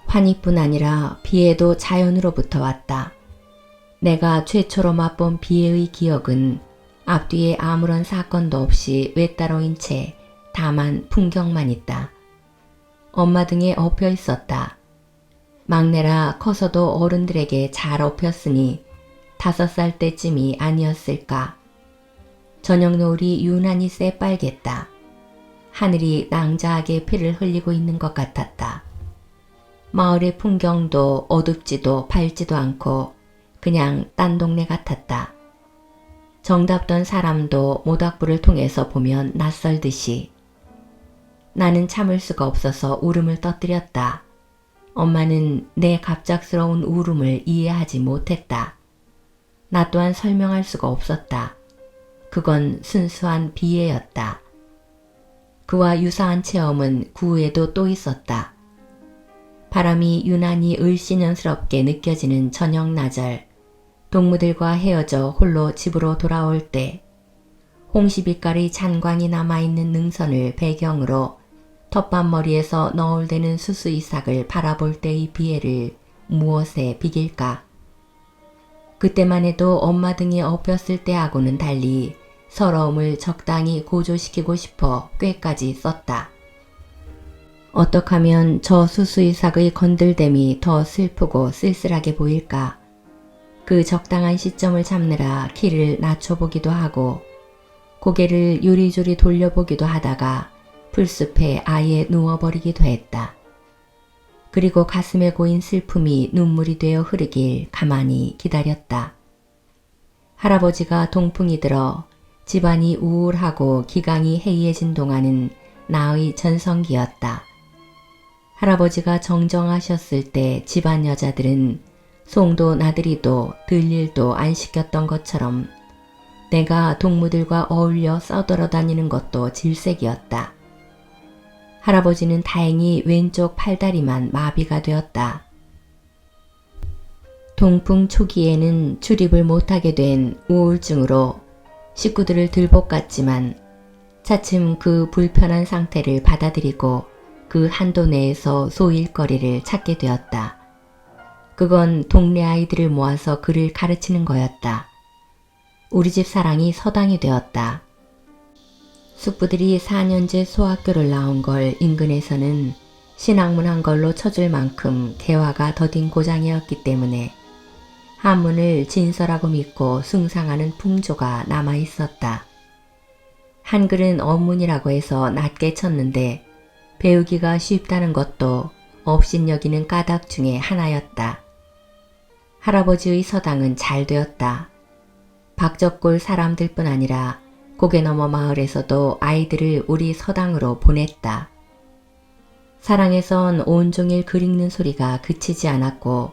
환희뿐 아니라 비애도 자연으로부터 왔다. 내가 최초로 맛본 비애의 기억은 앞뒤에 아무런 사건도 없이 외따로인 채 다만 풍경만 있다. 엄마 등에 엎여 있었다. 막내라 커서도 어른들에게 잘 엎였으니 5살 때쯤이 아니었을까. 저녁 노을이 유난히 새빨갰다. 하늘이 낭자하게 피를 흘리고 있는 것 같았다. 마을의 풍경도 어둡지도 밝지도 않고 그냥 딴 동네 같았다. 정답던 사람도 모닥불을 통해서 보면 낯설듯이. 나는 참을 수가 없어서 울음을 터뜨렸다. 엄마는 내 갑작스러운 울음을 이해하지 못했다. 나 또한 설명할 수가 없었다. 그건 순수한 비애였다. 그와 유사한 체험은 그 후에도 또 있었다. 바람이 유난히 을씨년스럽게 느껴지는 저녁 나절, 동무들과 헤어져 홀로 집으로 돌아올 때 홍시빛깔의 잔광이 남아있는 능선을 배경으로 텃밭머리에서 너울대는 수수이삭을 바라볼 때의 비애를 무엇에 비길까? 그때만 해도 엄마 등에 엎였을 때하고는 달리 서러움을 적당히 고조시키고 싶어 꾀까지 썼다. 어떻게 하면 저 수수이삭의 건들댐이 더 슬프고 쓸쓸하게 보일까? 그 적당한 시점을 잡느라 키를 낮춰보기도 하고 고개를 요리조리 돌려보기도 하다가 풀숲에 아예 누워버리기도 했다. 그리고 가슴에 고인 슬픔이 눈물이 되어 흐르길 가만히 기다렸다. 할아버지가 동풍이 들어 집안이 우울하고 기강이 해이해진 동안은 나의 전성기였다. 할아버지가 정정하셨을 때 집안 여자들은 송도 나들이도 들일도 안 시켰던 것처럼 내가 동무들과 어울려 써돌아 다니는 것도 질색이었다. 할아버지는 다행히 왼쪽 팔다리만 마비가 되었다. 동풍 초기에는 출입을 못하게 된 우울증으로 식구들을 들볶았지만 차츰 그 불편한 상태를 받아들이고 그 한도 내에서 소일거리를 찾게 되었다. 그건 동네 아이들을 모아서 글을 가르치는 거였다. 우리 집 사랑이 서당이 되었다. 숙부들이 4년제 소학교를 나온 걸 인근에서는 신학문 한 걸로 쳐줄 만큼 개화가 더딘 고장이었기 때문에 한문을 진서라고 믿고 숭상하는 풍조가 남아 있었다. 한글은 어문이라고 해서 낮게 쳤는데 배우기가 쉽다는 것도 업신여기는 까닭 중에 하나였다. 할아버지의 서당은 잘 되었다. 박적골 사람들뿐 아니라 고개 넘어 마을에서도 아이들을 우리 서당으로 보냈다. 사랑에선 온종일 글 읽는 소리가 그치지 않았고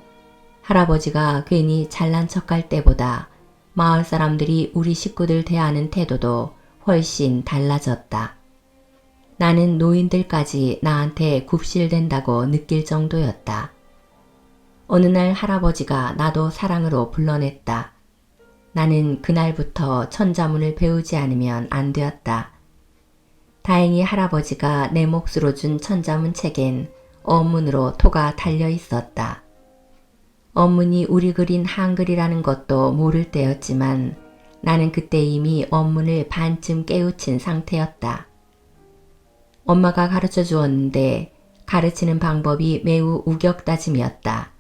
할아버지가 괜히 잘난 척할 때보다 마을 사람들이 우리 식구들 대하는 태도도 훨씬 달라졌다. 나는 노인들까지 나한테 굽실댄다고 느낄 정도였다. 어느 날 할아버지가 나도 사랑으로 불러냈다. 나는 그날부터 천자문을 배우지 않으면 안 되었다. 다행히 할아버지가 내 몫으로 준 천자문 책엔 어문으로 토가 달려 있었다. 어문이 우리 그린 한글이라는 것도 모를 때였지만 나는 그때 이미 어문을 반쯤 깨우친 상태였다. 엄마가 가르쳐 주었는데 가르치는 방법이 매우 우격다짐이었다.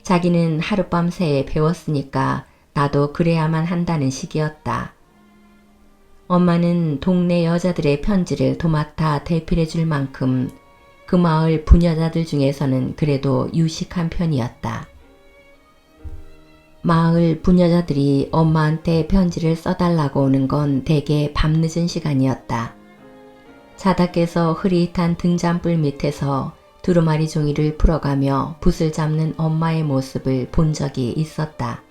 자기는 하룻밤 새에 배웠으니까 나도 그래야만 한다는 식이었다. 엄마는 동네 여자들의 편지를 도맡아 대필해 줄 만큼 그 마을 부녀자들 중에서는 그래도 유식한 편이었다. 마을 부녀자들이 엄마한테 편지를 써달라고 오는 건 대개 밤늦은 시간이었다. 자다 깨서 흐릿한 등잔불 밑에서 두루마리 종이를 풀어가며 붓을 잡는 엄마의 모습을 본 적이 있었다.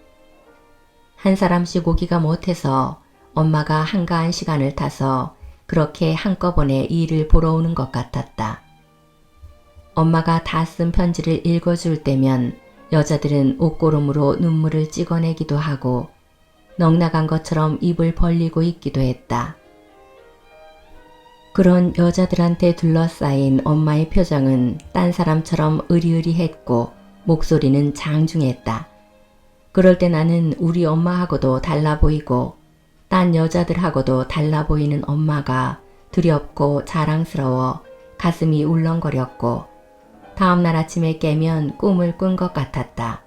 한 사람씩 오기가 못해서 엄마가 한가한 시간을 타서 그렇게 한꺼번에 일을 보러 오는 것 같았다. 엄마가 다 쓴 편지를 읽어줄 때면 여자들은 옷고름으로 눈물을 찍어내기도 하고 넋나간 것처럼 입을 벌리고 있기도 했다. 그런 여자들한테 둘러싸인 엄마의 표정은 딴 사람처럼 으리으리했고 목소리는 장중했다. 그럴 때 나는 우리 엄마하고도 달라 보이고 딴 여자들하고도 달라 보이는 엄마가 두렵고 자랑스러워 가슴이 울렁거렸고 다음날 아침에 깨면 꿈을 꾼 것 같았다.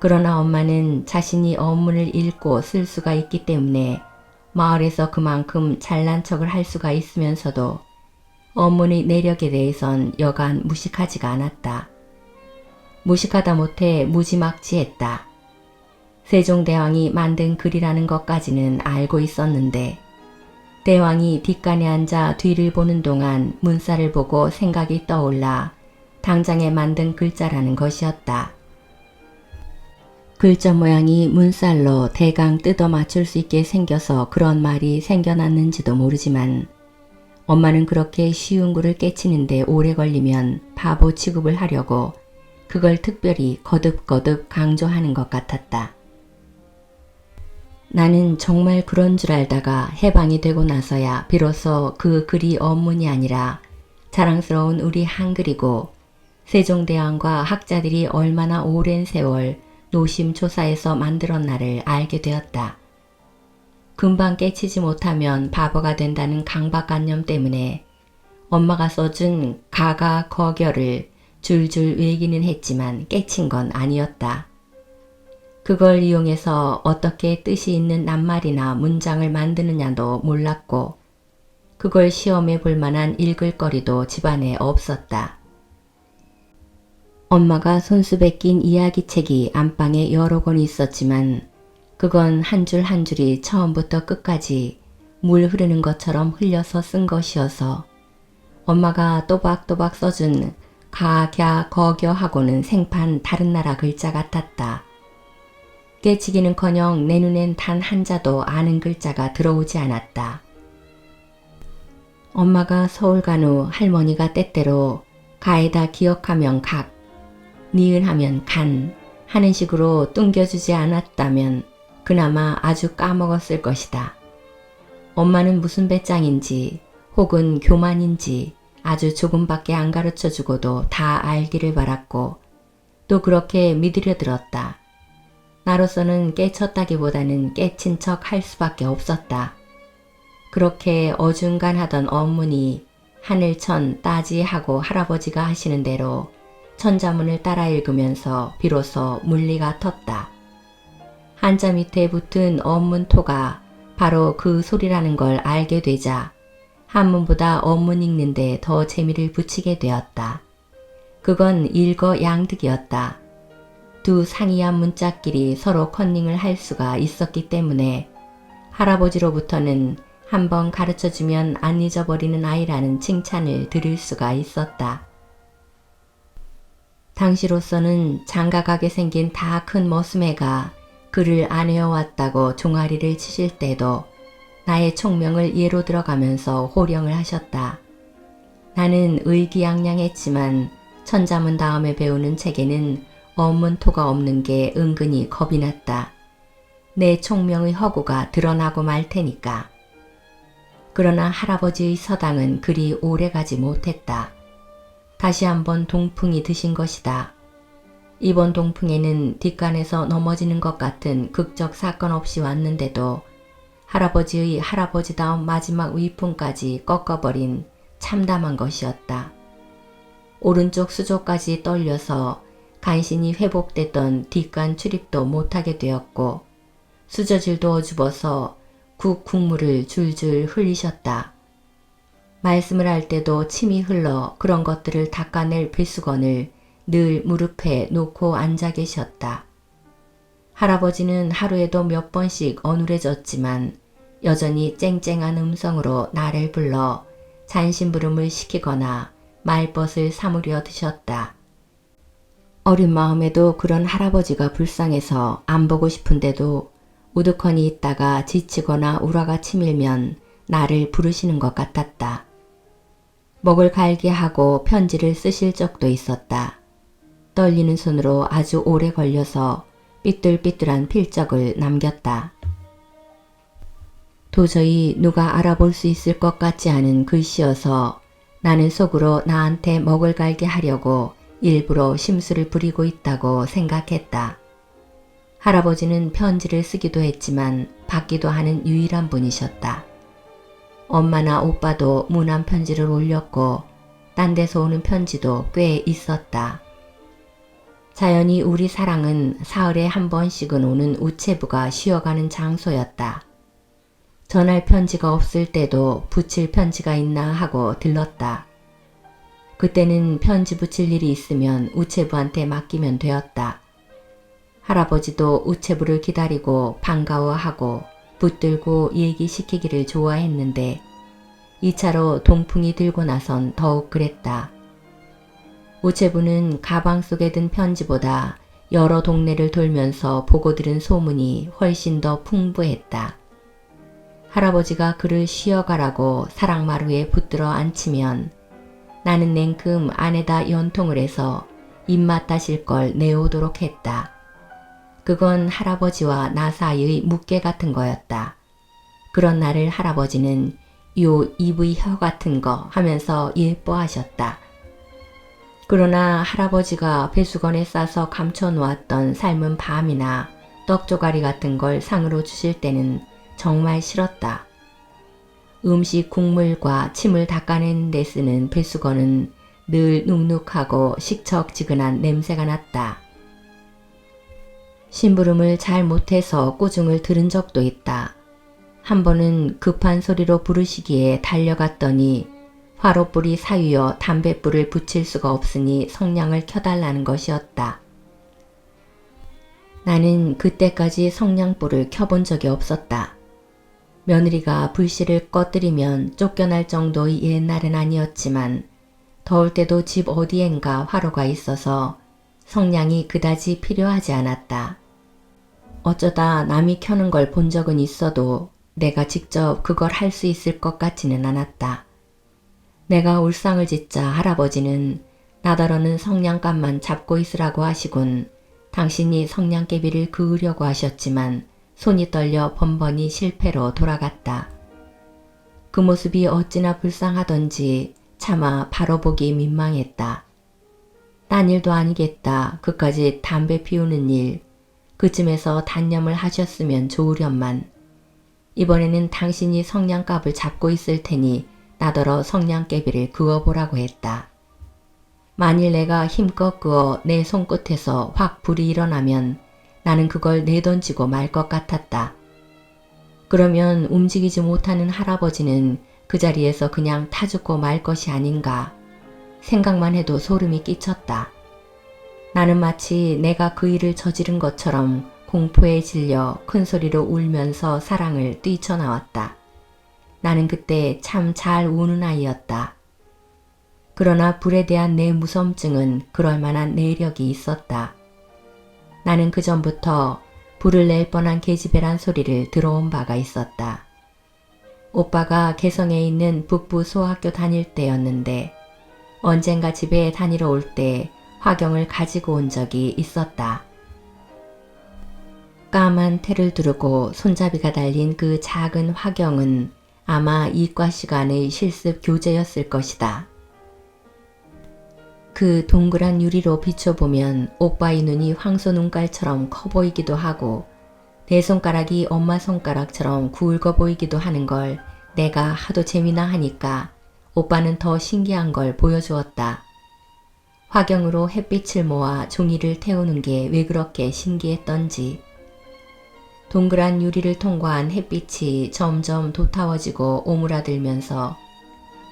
그러나 엄마는 자신이 원문을 읽고 쓸 수가 있기 때문에 마을에서 그만큼 잘난 척을 할 수가 있으면서도 원문의 내력에 대해선 여간 무식하지가 않았다. 무식하다 못해 무지막지했다. 세종대왕이 만든 글이라는 것까지는 알고 있었는데 대왕이 뒷간에 앉아 뒤를 보는 동안 문살을 보고 생각이 떠올라 당장에 만든 글자라는 것이었다. 글자 모양이 문살로 대강 뜯어 맞출 수 있게 생겨서 그런 말이 생겨났는지도 모르지만 엄마는 그렇게 쉬운 글을 깨치는데 오래 걸리면 바보 취급을 하려고 그걸 특별히 거듭거듭 강조하는 것 같았다. 나는 정말 그런 줄 알다가 해방이 되고 나서야 비로소 그 글이 원문이 아니라 자랑스러운 우리 한글이고 세종대왕과 학자들이 얼마나 오랜 세월 노심초사해서 만들었나를 알게 되었다. 금방 깨치지 못하면 바보가 된다는 강박관념 때문에 엄마가 써준 가가 거겨를 줄줄 외기는 했지만 깨친 건 아니었다. 그걸 이용해서 어떻게 뜻이 있는 낱말이나 문장을 만드느냐도 몰랐고 그걸 시험해 볼 만한 읽을 거리도 집안에 없었다. 엄마가 손수에 낀 이야기책이 안방에 여러 권 있었지만 그건 한 줄 한 줄이 처음부터 끝까지 물 흐르는 것처럼 흘려서 쓴 것이어서 엄마가 또박또박 써준 가, 갸, 거겨하고는 생판 다른 나라 글자 같았다. 깨치기는커녕 내 눈엔 단 한자도 아는 글자가 들어오지 않았다. 엄마가 서울 간 후 할머니가 때때로 가에다 기억하면 각, 니은하면 간 하는 식으로 뚱겨주지 않았다면 그나마 아주 까먹었을 것이다. 엄마는 무슨 배짱인지 혹은 교만인지 아주 조금밖에 안 가르쳐주고도 다 알기를 바랐고 또 그렇게 믿으려 들었다. 나로서는 깨쳤다기보다는 깨친 척 할 수밖에 없었다. 그렇게 어중간하던 원문이 하늘천 따지하고 할아버지가 하시는 대로 천자문을 따라 읽으면서 비로소 물리가 텄다. 한자 밑에 붙은 원문토가 바로 그 소리라는 걸 알게 되자 한문보다 원문 읽는데 더 재미를 붙이게 되었다. 그건 일거양득이었다. 두 상이한 문자끼리 서로 컨닝을 할 수가 있었기 때문에 할아버지로부터는 한번 가르쳐주면 안 잊어버리는 아이라는 칭찬을 들을 수가 있었다. 당시로서는 장가가게 생긴 다 큰 머슴애가 글을 안 외워왔다고 종아리를 치실 때도 나의 총명을 예로 들어가면서 호령을 하셨다. 나는 의기양양했지만 천자문 다음에 배우는 책에는 원문토가 없는 게 은근히 겁이 났다. 내 총명의 허구가 드러나고 말 테니까. 그러나 할아버지의 서당은 그리 오래가지 못했다. 다시 한번 동풍이 드신 것이다. 이번 동풍에는 뒷간에서 넘어지는 것 같은 극적 사건 없이 왔는데도 할아버지의 할아버지다운 마지막 위풍까지 꺾어버린 참담한 것이었다. 오른쪽 수조까지 떨려서 간신히 회복됐던 뒷간 출입도 못하게 되었고 수저질도 어집어서 국물을 줄줄 흘리셨다. 말씀을 할 때도 침이 흘러 그런 것들을 닦아낼 필수건을 늘 무릎에 놓고 앉아 계셨다. 할아버지는 하루에도 몇 번씩 어눌해졌지만 여전히 쨍쨍한 음성으로 나를 불러 잔심부름을 시키거나 말벗을 사무려 드셨다. 어린 마음에도 그런 할아버지가 불쌍해서 안 보고 싶은데도 우두커니 있다가 지치거나 우라가 치밀면 나를 부르시는 것 같았다. 먹을 갈게 하고 편지를 쓰실 적도 있었다. 떨리는 손으로 아주 오래 걸려서 삐뚤삐뚤한 필적을 남겼다. 도저히 누가 알아볼 수 있을 것 같지 않은 글씨여서 나는 속으로 나한테 먹을 갈게 하려고 일부러 심술을 부리고 있다고 생각했다. 할아버지는 편지를 쓰기도 했지만 받기도 하는 유일한 분이셨다. 엄마나 오빠도 무난 편지를 올렸고 딴 데서 오는 편지도 꽤 있었다. 자연히 우리 사랑은 사흘에 한 번씩은 오는 우체부가 쉬어가는 장소였다. 전할 편지가 없을 때도 붙일 편지가 있나 하고 들렀다. 그때는 편지 붙일 일이 있으면 우체부한테 맡기면 되었다. 할아버지도 우체부를 기다리고 반가워하고 붙들고 얘기시키기를 좋아했는데 2차로 동풍이 들고 나선 더욱 그랬다. 우체부는 가방 속에 든 편지보다 여러 동네를 돌면서 보고 들은 소문이 훨씬 더 풍부했다. 할아버지가 그를 쉬어가라고 사랑마루에 붙들어 앉히면 나는 냉큼 안에다 연통을 해서 입맛 다실 걸 내오도록 했다. 그건 할아버지와 나 사이의 묵계 같은 거였다. 그런 날을 할아버지는 요 입의 혀 같은 거 하면서 예뻐하셨다. 그러나 할아버지가 배수건에 싸서 감춰놓았던 삶은 밤이나 떡조가리 같은 걸 상으로 주실 때는 정말 싫었다. 음식 국물과 침을 닦아내는 데 쓰는 배수건은 늘 눅눅하고 식척지근한 냄새가 났다. 심부름을 잘 못해서 꾸중을 들은 적도 있다. 한 번은 급한 소리로 부르시기에 달려갔더니 화롯불이 사유여 담뱃불을 붙일 수가 없으니 성냥을 켜달라는 것이었다. 나는 그때까지 성냥불을 켜본 적이 없었다. 며느리가 불씨를 꺼뜨리면 쫓겨날 정도의 옛날은 아니었지만 더울 때도 집 어디엔가 화로가 있어서 성냥이 그다지 필요하지 않았다. 어쩌다 남이 켜는 걸 본 적은 있어도 내가 직접 그걸 할 수 있을 것 같지는 않았다. 내가 울상을 짓자 할아버지는 나더러는 성냥감만 잡고 있으라고 하시곤 당신이 성냥개비를 그으려고 하셨지만 손이 떨려 번번이 실패로 돌아갔다. 그 모습이 어찌나 불쌍하던지 차마 바로 보기 민망했다. 딴 일도 아니겠다. 그까지 담배 피우는 일. 그쯤에서 단념을 하셨으면 좋으련만. 이번에는 당신이 성냥갑을 잡고 있을 테니 나더러 성냥개비를 그어보라고 했다. 만일 내가 힘껏 그어 내 손끝에서 확 불이 일어나면 나는 그걸 내던지고 말 것 같았다. 그러면 움직이지 못하는 할아버지는 그 자리에서 그냥 타 죽고 말 것이 아닌가. 생각만 해도 소름이 끼쳤다. 나는 마치 내가 그 일을 저지른 것처럼 공포에 질려 큰 소리로 울면서 사랑을 뛰쳐나왔다. 나는 그때 참 잘 우는 아이였다. 그러나 불에 대한 내 무서움증은 그럴 만한 내력이 있었다. 나는 그 전부터 불을 낼 뻔한 계집애란 소리를 들어온 바가 있었다. 오빠가 개성에 있는 북부 소학교 다닐 때였는데 언젠가 집에 다니러 올 때 화경을 가지고 온 적이 있었다. 까만 테를 두르고 손잡이가 달린 그 작은 화경은 아마 이과 시간의 실습 교재였을 것이다. 그 동그란 유리로 비춰보면 오빠의 눈이 황소 눈깔처럼 커 보이기도 하고 내 손가락이 엄마 손가락처럼 굵어 보이기도 하는 걸 내가 하도 재미나 하니까 오빠는 더 신기한 걸 보여주었다. 화경으로 햇빛을 모아 종이를 태우는 게 왜 그렇게 신기했던지. 동그란 유리를 통과한 햇빛이 점점 도타워지고 오므라들면서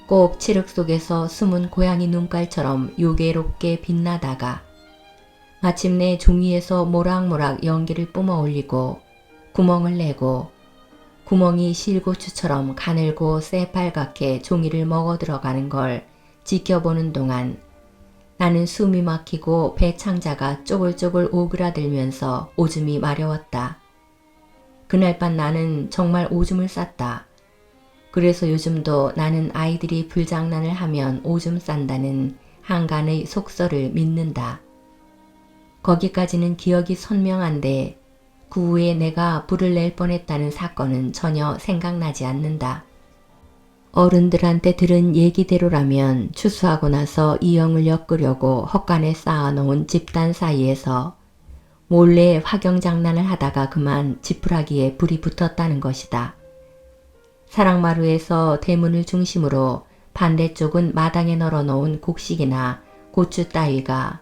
꼭 칠흑 속에서 숨은 고양이 눈깔처럼 요괴롭게 빛나다가 마침내 종이에서 모락모락 연기를 뿜어 올리고 구멍을 내고 구멍이 실고추처럼 가늘고 새빨갛게 종이를 먹어 들어가는 걸 지켜보는 동안 나는 숨이 막히고 배창자가 쪼글쪼글 오그라들면서 오줌이 마려웠다. 그날 밤 나는 정말 오줌을 쌌다. 그래서 요즘도 나는 아이들이 불장난을 하면 오줌 싼다는 한간의 속설을 믿는다. 거기까지는 기억이 선명한데 그 후에 내가 불을 낼 뻔했다는 사건은 전혀 생각나지 않는다. 어른들한테 들은 얘기대로라면 추수하고 나서 이영을 엮으려고 헛간에 쌓아놓은 집단 사이에서 몰래 화경장난을 하다가 그만 지푸라기에 불이 붙었다는 것이다. 사랑마루에서 대문을 중심으로 반대쪽은 마당에 널어놓은 곡식이나 고추 따위가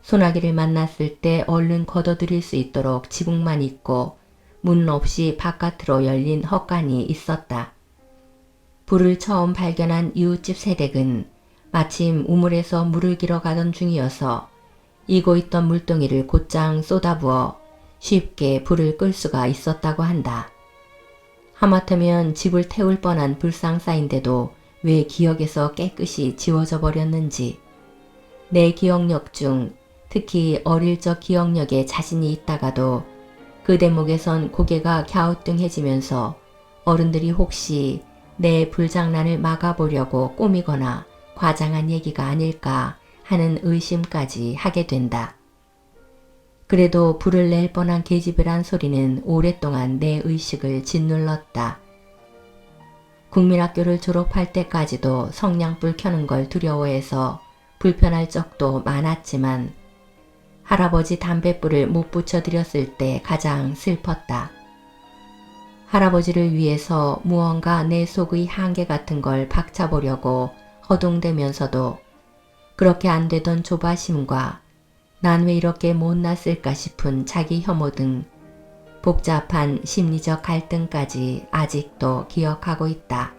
소나기를 만났을 때 얼른 걷어들일 수 있도록 지붕만 있고 문 없이 바깥으로 열린 헛간이 있었다. 불을 처음 발견한 이웃집 세댁은 마침 우물에서 물을 길어 가던 중이어서 이고 있던 물동이를 곧장 쏟아부어 쉽게 불을 끌 수가 있었다고 한다. 하마터면 집을 태울 뻔한 불상사인데도 왜 기억에서 깨끗이 지워져 버렸는지. 내 기억력 중 특히 어릴 적 기억력에 자신이 있다가도 그 대목에선 고개가 갸우뚱해지면서 어른들이 혹시 내 불장난을 막아보려고 꾸미거나 과장한 얘기가 아닐까 하는 의심까지 하게 된다. 그래도 불을 낼 뻔한 계집애란 소리는 오랫동안 내 의식을 짓눌렀다. 국민학교를 졸업할 때까지도 성냥불 켜는 걸 두려워해서 불편할 적도 많았지만 할아버지 담뱃불을 못 붙여드렸을 때 가장 슬펐다. 할아버지를 위해서 무언가 내 속의 한계 같은 걸 박차보려고 허둥대면서도 그렇게 안 되던 조바심과 난 왜 이렇게 못났을까 싶은 자기 혐오 등 복잡한 심리적 갈등까지 아직도 기억하고 있다.